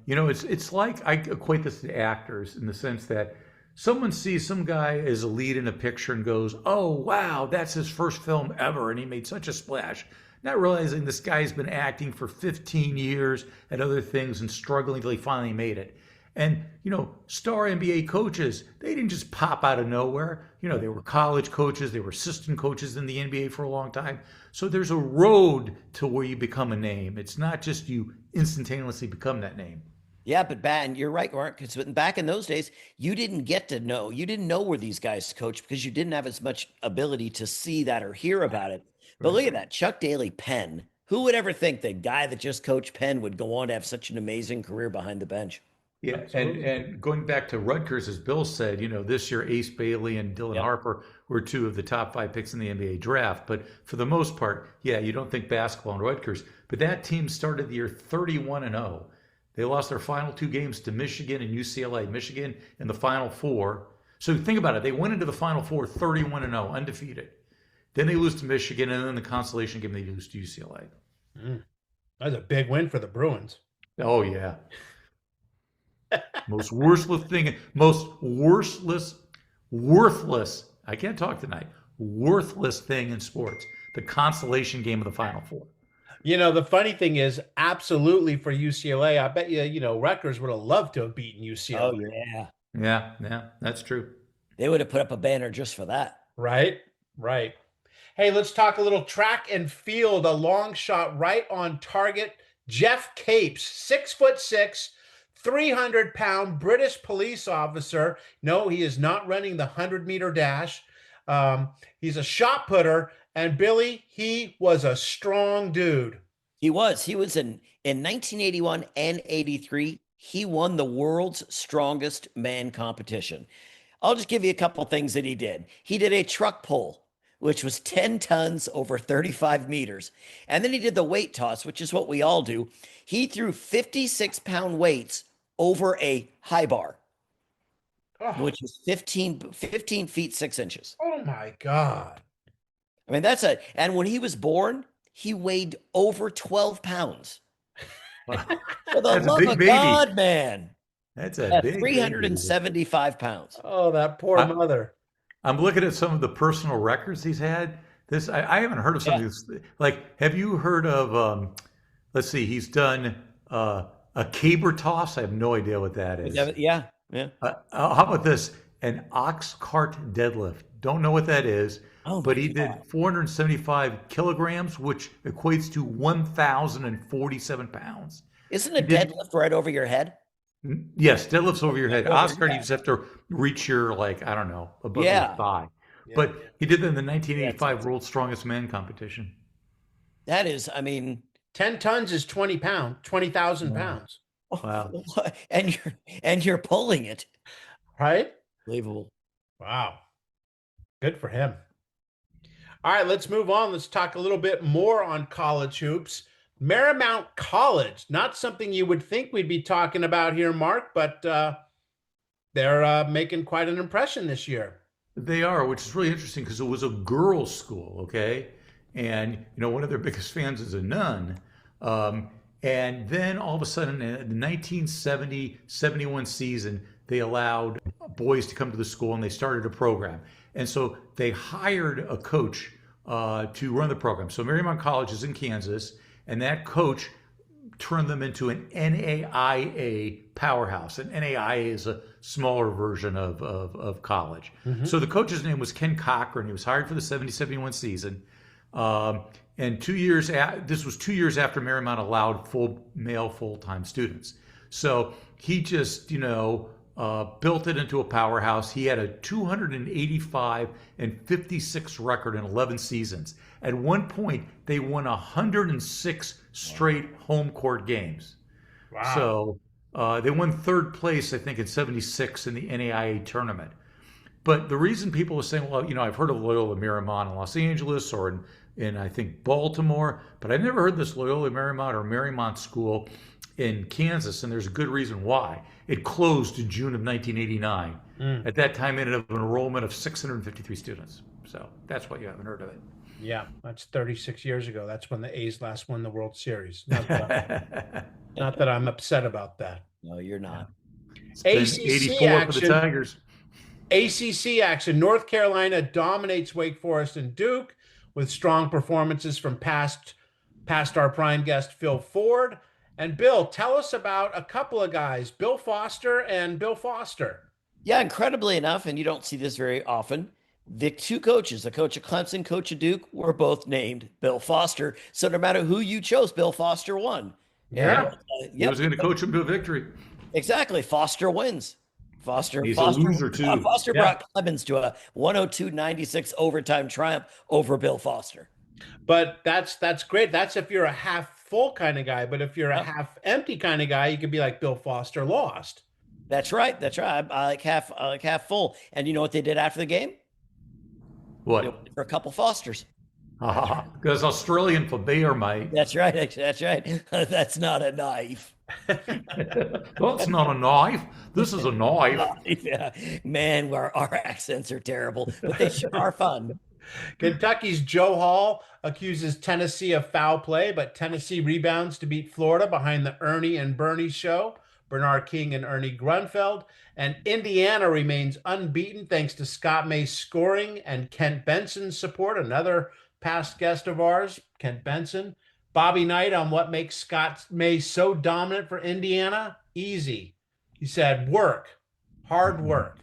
Speaker 6: it's like, I equate this to actors in the sense that someone sees some guy as a lead in a picture and goes, oh, wow, that's his first film ever, and he made such a splash. Not realizing this guy's been acting for 15 years at other things and struggling until he finally made it. And, star NBA coaches, they didn't just pop out of nowhere. They were college coaches. They were assistant coaches in the NBA for a long time. So there's a road to where you become a name. It's not just you instantaneously become that name.
Speaker 7: Yeah, but you're right, Mark, because back in those days, you didn't know where these guys coached, because you didn't have as much ability to see that or hear about it. But look at that, Chuck Daly, Penn. Who would ever think the guy that just coached Penn would go on to have such an amazing career behind the bench?
Speaker 6: Yeah, and going back to Rutgers, as Bill said, this year Ace Bailey and Dylan Harper were two of the top 5 picks in the NBA draft. But for the most part, you don't think basketball in Rutgers. But that team started the year 31-0. They lost their final 2 games to Michigan and UCLA. Michigan in the Final Four. So think about it. They went into the Final Four 31-0, undefeated. Then they lose to Michigan, and then the consolation game they lose to UCLA.
Speaker 5: That's a big win for the Bruins.
Speaker 6: Oh, yeah. Most worthless, I can't talk tonight, worthless thing in sports, the consolation game of the Final Four.
Speaker 5: The funny thing is, absolutely for UCLA, I bet Rutgers would have loved to have beaten UCLA.
Speaker 7: Oh, yeah.
Speaker 6: Yeah, that's true.
Speaker 7: They would have put up a banner just for that.
Speaker 5: Right. Hey, let's talk a little track and field, a long shot right on target. Jeff Capes, 6'6", 300-pound British police officer. No, he is not running the 100-meter dash. He's a shot putter. And Billy, he was a strong dude.
Speaker 7: He was in 1981 and 83. He won the world's strongest man competition. I'll just give you a couple things that he did. He did a truck pull, which was 10 tons over 35 meters. And then he did the weight toss, which is what we all do. He threw 56-pound weights over a high bar, which is 15 feet 6 inches.
Speaker 5: Oh my God.
Speaker 7: I mean, and when he was born, he weighed over 12 pounds. For the love of God, man.
Speaker 6: That's a big
Speaker 7: 375 pounds.
Speaker 5: Oh, that poor mother.
Speaker 6: I'm looking at some of the personal records he's had. I haven't heard of some of these. Like, have you heard of, let's see, he's done a caber toss. I have no idea what that is.
Speaker 7: Yeah.
Speaker 6: How about this? An ox cart deadlift. Don't know what that is. But he did 475 kilograms, which equates to 1,047 pounds.
Speaker 7: Isn't a deadlift right over your head?
Speaker 6: Yes, deadlifts over your head. Oscar, you just have to reach your, above your thigh. Yeah. But he did that in the 1985 World's Strongest Man competition.
Speaker 7: That is,
Speaker 5: 10 tons is 20,000 pounds.
Speaker 6: Wow.
Speaker 7: And you're pulling it.
Speaker 5: Right?
Speaker 7: Unbelievable.
Speaker 5: Wow. Good for him. All right, let's move on. Let's talk a little bit more on college hoops. Marymount College, not something you would think we'd be talking about here, Mark, but they're making quite an impression this year.
Speaker 6: They are, which is really interesting because it was a girls' school, okay? And, one of their biggest fans is a nun. And then all of a sudden, in the 1970-71 season, they allowed boys to come to the school and they started a program. And so they hired a coach to run the program. So Marymount College is in Kansas, and that coach turned them into an NAIA powerhouse. And NAIA is a smaller version of college. Mm-hmm. So the coach's name was Ken Cochran. He was hired for the 70-71 season. And this was 2 years after Marymount allowed full-time students. So he just, built it into a powerhouse. He had a 285-56 record in 11 seasons. At one point, they won 106 straight home court games. Wow. So they won third place, I think, in 76 in the NAIA tournament. But the reason people are saying, well, I've heard of Loyola Marymount in Los Angeles or in I think, Baltimore, but I've never heard this Loyola Marymount or Marymount school in Kansas, and there's a good reason why. It closed in June of 1989. At that time, it had an enrollment of 653 students. So that's why you haven't heard of it.
Speaker 5: Yeah, that's 36 years ago. That's when the A's last won the World Series. Not that I'm upset about that.
Speaker 7: No, you're not.
Speaker 6: It's been 84 action, for the Tigers.
Speaker 5: ACC action. North Carolina dominates Wake Forest and Duke with strong performances from past our prime guest, Phil Ford. And Bill, tell us about a couple of guys, Bill Foster and Bill Foster.
Speaker 7: Yeah, incredibly enough, and you don't see this very often, the two coaches, the coach of Clemson, coach of Duke, were both named Bill Foster. So no matter who you chose, Bill Foster won.
Speaker 5: Yeah.
Speaker 6: He was going to coach him to a victory.
Speaker 7: Exactly. Foster wins.
Speaker 6: He's a loser, too.
Speaker 7: Foster brought Clemens to a 102-96 overtime triumph over Bill Foster.
Speaker 5: But that's great. That's if you're a half full kind of guy. But if you're a half empty kind of guy, you could be like Bill Foster lost.
Speaker 7: That's right. I like half full. And you know what they did after the game?
Speaker 6: What?
Speaker 7: For a couple Fosters.
Speaker 6: Because Australian for beer, mate.
Speaker 7: That's right. That's not a knife.
Speaker 6: That's not a knife. This is a knife.
Speaker 7: Yeah, man, our accents are terrible, but they sure are fun.
Speaker 5: Kentucky's Joe Hall accuses Tennessee of foul play, but Tennessee rebounds to beat Florida behind the Ernie and Bernie show, Bernard King and Ernie Grunfeld. And Indiana remains unbeaten thanks to Scott May's scoring and Kent Benson's support, another past guest of ours, Kent Benson. Bobby Knight on what makes Scott May so dominant for Indiana? Easy. He said, work. Hard work.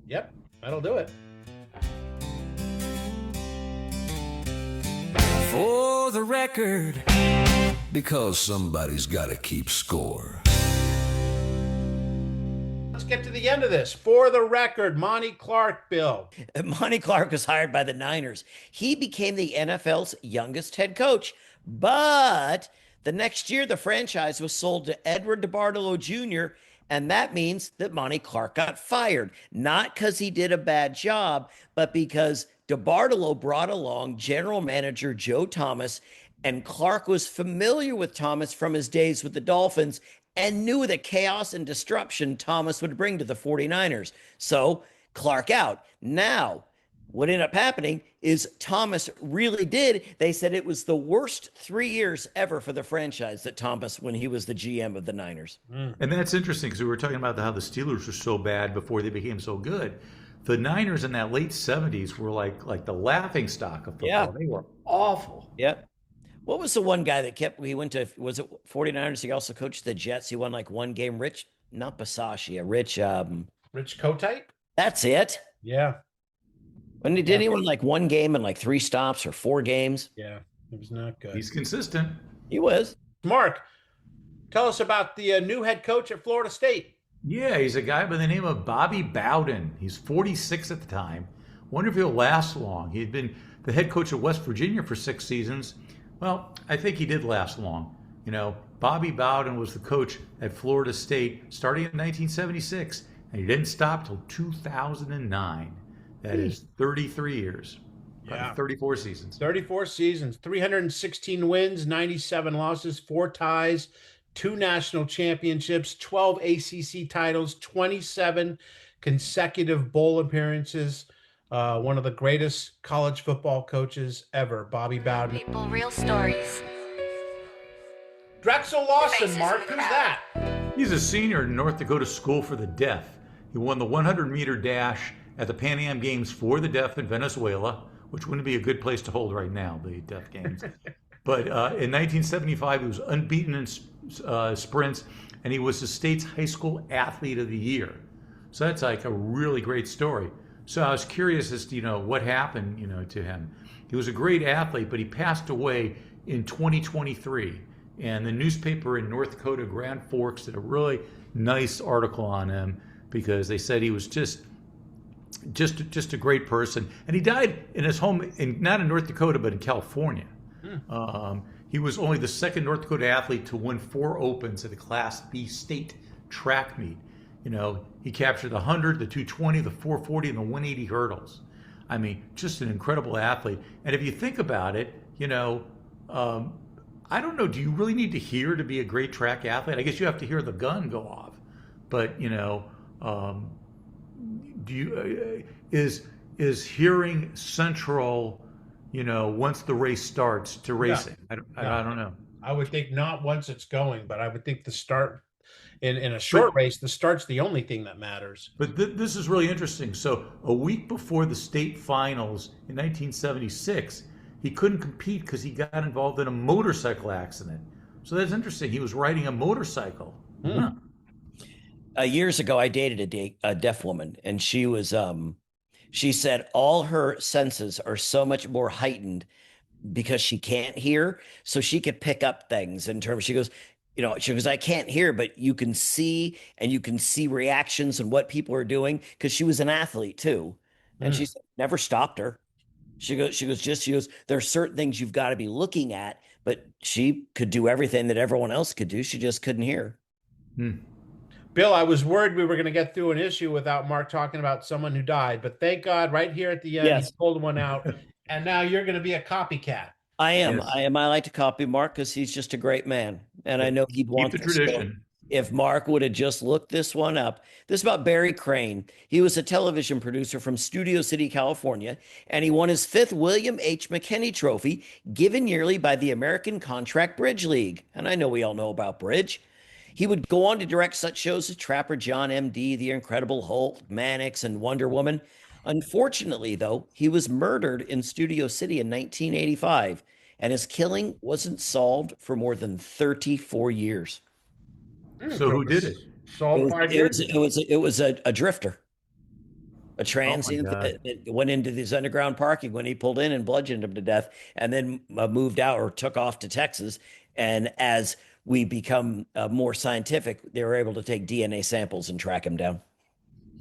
Speaker 5: Yep, that'll do it.
Speaker 9: For the record, because somebody's got to keep score.
Speaker 5: Let's get to the end of this. For the record, Monty Clark, Bill.
Speaker 7: Monty Clark was hired by the Niners. He became the NFL's youngest head coach. But the next year, the franchise was sold to Edward DeBartolo Jr., and that means that Monty Clark got fired. Not because he did a bad job, but because DeBartolo brought along general manager Joe Thomas, and Clark was familiar with Thomas from his days with the Dolphins and knew the chaos and disruption Thomas would bring to the 49ers. So Clark out. Now, what ended up happening is Thomas really did. They said it was the worst 3 years ever for the franchise that Thomas, when he was the GM of the Niners.
Speaker 6: And that's interesting because we were talking about how the Steelers were so bad before they became so good. The Niners in that late 70s were like the laughing stock of football.
Speaker 7: Yeah.
Speaker 6: They were awful.
Speaker 7: Yep. What was the one guy that he went to, was it 49ers? He also coached the Jets. He won like one game. Rich
Speaker 5: Kotite?
Speaker 7: That's it.
Speaker 5: Yeah.
Speaker 7: When did he win like one game and like 3 stops or 4 games?
Speaker 5: Yeah, it was not good.
Speaker 6: He's consistent.
Speaker 7: He was.
Speaker 5: Mark, tell us about the new head coach at Florida State.
Speaker 6: Yeah, he's a guy by the name of Bobby Bowden. He's 46 at the time. Wonder if he'll last long. He had been the head coach of West Virginia for 6 seasons. Well, I think he did last long. Bobby Bowden was the coach at Florida State starting in 1976. and he didn't stop till 2009. That is 33 years.
Speaker 5: Yeah.
Speaker 6: 34 seasons.
Speaker 5: 34 seasons, 316 wins, 97 losses, 4 ties, 2 national championships, 12 ACC titles, 27 consecutive bowl appearances. One of the greatest college football coaches ever, Bobby Bowden.
Speaker 10: People, real stories.
Speaker 5: Drexel Lawson, Mark, who's that?
Speaker 6: He's a senior in North Dakota School for the Deaf. He won the 100-meter dash at the Pan Am Games for the Deaf in Venezuela, which wouldn't be a good place to hold right now, the Deaf Games. But in 1975, he was unbeaten in sprints, and he was the state's high school athlete of the year. So that's like a really great story. So I was curious as to, what happened, to him. He was a great athlete, but he passed away in 2023. And the newspaper in North Dakota, Grand Forks, did a really nice article on him because they said he was just a great person. And he died in his home, not in North Dakota, but in California. He was only the second North Dakota athlete to win 4 opens at the Class B state track meet. He captured the 100, the 220, the 440, and the 180 hurdles. I mean, just an incredible athlete. And if you think about it, I don't know, do you really need to hear to be a great track athlete? I guess you have to hear the gun go off. But, is hearing central, once the race starts to racing?
Speaker 5: Yeah.
Speaker 6: I don't know.
Speaker 5: I would think not once it's going, but I would think the start in a short race, the start's the only thing that matters.
Speaker 6: But this is really interesting. So a week before the state finals in 1976, he couldn't compete because he got involved in a motorcycle accident. So that's interesting. He was riding a motorcycle. Huh.
Speaker 7: Years ago, I dated a deaf woman, and she was, she said all her senses are so much more heightened because she can't hear. So she could pick up things in terms, she goes, I can't hear, but you can see, and you can see reactions and what people are doing, because she was an athlete too. And she said, never stopped her. She goes, there are certain things you've got to be looking at, but she could do everything that everyone else could do. She just couldn't hear.
Speaker 5: Bill, I was worried we were going to get through an issue without Mark talking about someone who died, but thank God right here at the end, he pulled one out. And now you're going to be a copycat.
Speaker 7: I am.
Speaker 6: Yes.
Speaker 7: I like to copy Mark because he's just a great man. And I know he'd want
Speaker 6: the tradition.
Speaker 7: If Mark would have just looked this one up. This is about Barry Crane. He was a television producer from Studio City, California, and he won his 5th William H. McKinney Trophy, given yearly by the American Contract Bridge League. And I know we all know about bridge. He would go on to direct such shows as Trapper John M.D., The Incredible Hulk, Mannix, and Wonder Woman. Unfortunately, though, he was murdered in Studio City in 1985, and his killing wasn't solved for more than 34 years.
Speaker 6: So who did it?
Speaker 5: It
Speaker 7: was a drifter, a transient that went into this underground parking when he pulled in and bludgeoned him to death, and then moved out or took off to Texas. And as we become more scientific, they were able to take DNA samples and track him down.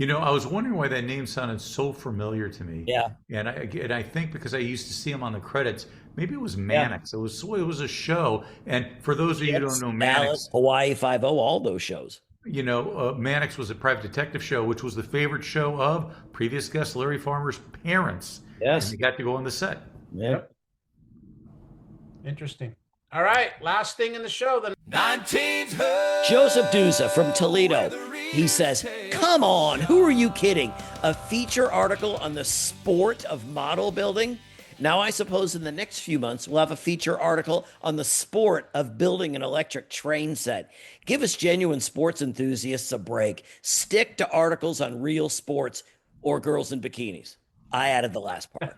Speaker 6: I was wondering why that name sounded so familiar to me.
Speaker 7: Yeah.
Speaker 6: And I think because I used to see him on the credits, maybe it was Mannix. Yeah. It was a show. And for those of you who don't know Mannix,
Speaker 7: Dallas, Hawaii Five-0, all those shows.
Speaker 6: Mannix was a private detective show, which was the favorite show of previous guest Larry Farmer's parents.
Speaker 7: Yes.
Speaker 6: And he got to go on the set.
Speaker 7: Yep.
Speaker 5: Interesting. All right, last thing in the show then.
Speaker 7: Joseph Duza from Toledo. He says, come on, who are you kidding? A feature article on the sport of model building? Now, I suppose in the next few months, we'll have a feature article on the sport of building an electric train set. Give us genuine sports enthusiasts a break. Stick to articles on real sports or girls in bikinis. I added the last part.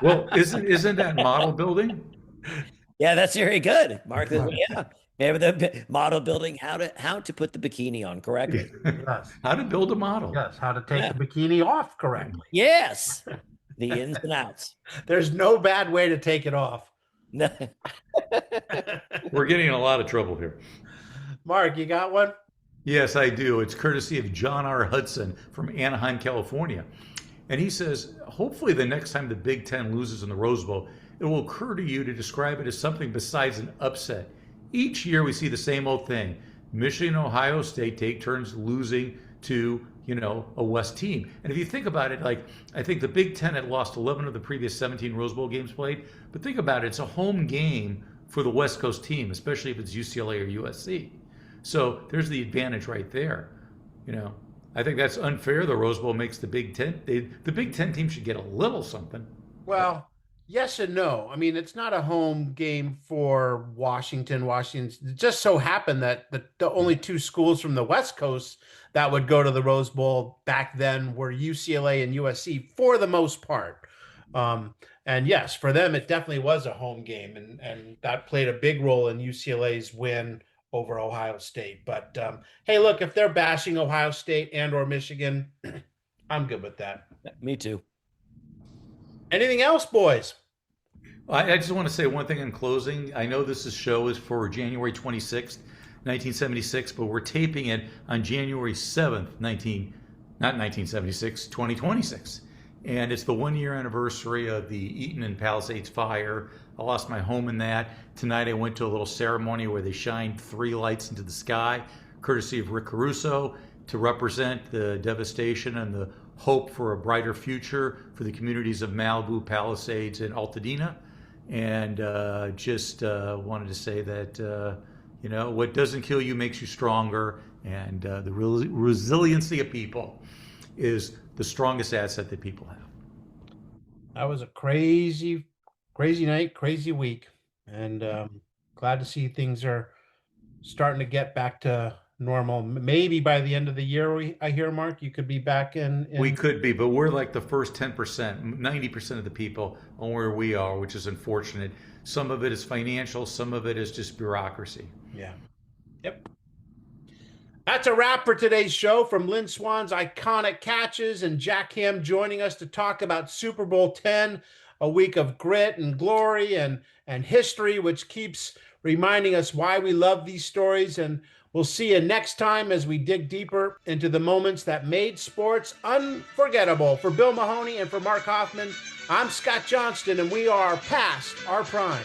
Speaker 6: Well, isn't that model building?
Speaker 7: Yeah, that's very good, Mark. Yeah. Maybe the model building, how to put the bikini on correctly.
Speaker 5: Yes.
Speaker 6: How to build a model.
Speaker 5: Yes, how to take the bikini off correctly.
Speaker 7: Yes, the ins and outs.
Speaker 5: There's no bad way to take it off.
Speaker 6: We're getting in a lot of trouble here.
Speaker 5: Mark, you got one?
Speaker 6: Yes, I do. It's courtesy of John R. Hudson from Anaheim, California. And he says, hopefully the next time the Big Ten loses in the Rose Bowl, it will occur to you to describe it as something besides an upset. Each year we see the same old thing. Michigan and Ohio State take turns losing to, a West team. And if you think about it, like, I think the Big Ten had lost 11 of the previous 17 Rose Bowl games played. But think about it, it's a home game for the West Coast team, especially if it's UCLA or USC. So there's the advantage right there. I think that's unfair. The Rose Bowl makes the Big Ten. The Big Ten team should get a little something.
Speaker 5: Well, yes and no. I mean, it's not a home game for Washington. It just so happened that the only two schools from the West Coast that would go to the Rose Bowl back then were UCLA and USC for the most part. And yes, for them, it definitely was a home game, and that played a big role in UCLA's win over Ohio State. But hey, look, if they're bashing Ohio State and or Michigan, I'm good with that.
Speaker 7: Me too.
Speaker 5: Anything else, boys?
Speaker 6: I just want to say one thing in closing. I know this show is for January 26th, 1976, but we're taping it on January 7th, 2026. And it's the 1-year anniversary of the Eaton and Palisades fire. I lost my home in that. Tonight I went to a little ceremony where they shined 3 lights into the sky, courtesy of Rick Caruso, to represent the devastation and the hope for a brighter future for the communities of Malibu, Palisades, and Altadena. And just wanted to say that, what doesn't kill you makes you stronger. And the resiliency of people is the strongest asset that people have.
Speaker 5: That was a crazy night, crazy week. And glad to see things are starting to get back to normal. Maybe by the end of the year, I hear, Mark, you could be back in.
Speaker 6: We could be, but we're like the first 10%, 90% of the people on where we are, which is unfortunate. Some of it is financial, some of it is just bureaucracy.
Speaker 5: Yeah. Yep. That's a wrap for today's show. From Lynn Swann's iconic catches and Jack Ham joining us to talk about Super Bowl X, a week of grit and glory and history, which keeps reminding us why we love these stories. And we'll see you next time as we dig deeper into the moments that made sports unforgettable. For Bill Mahoney and for Mark Hoffman, I'm Scott Johnston, and we are past our prime.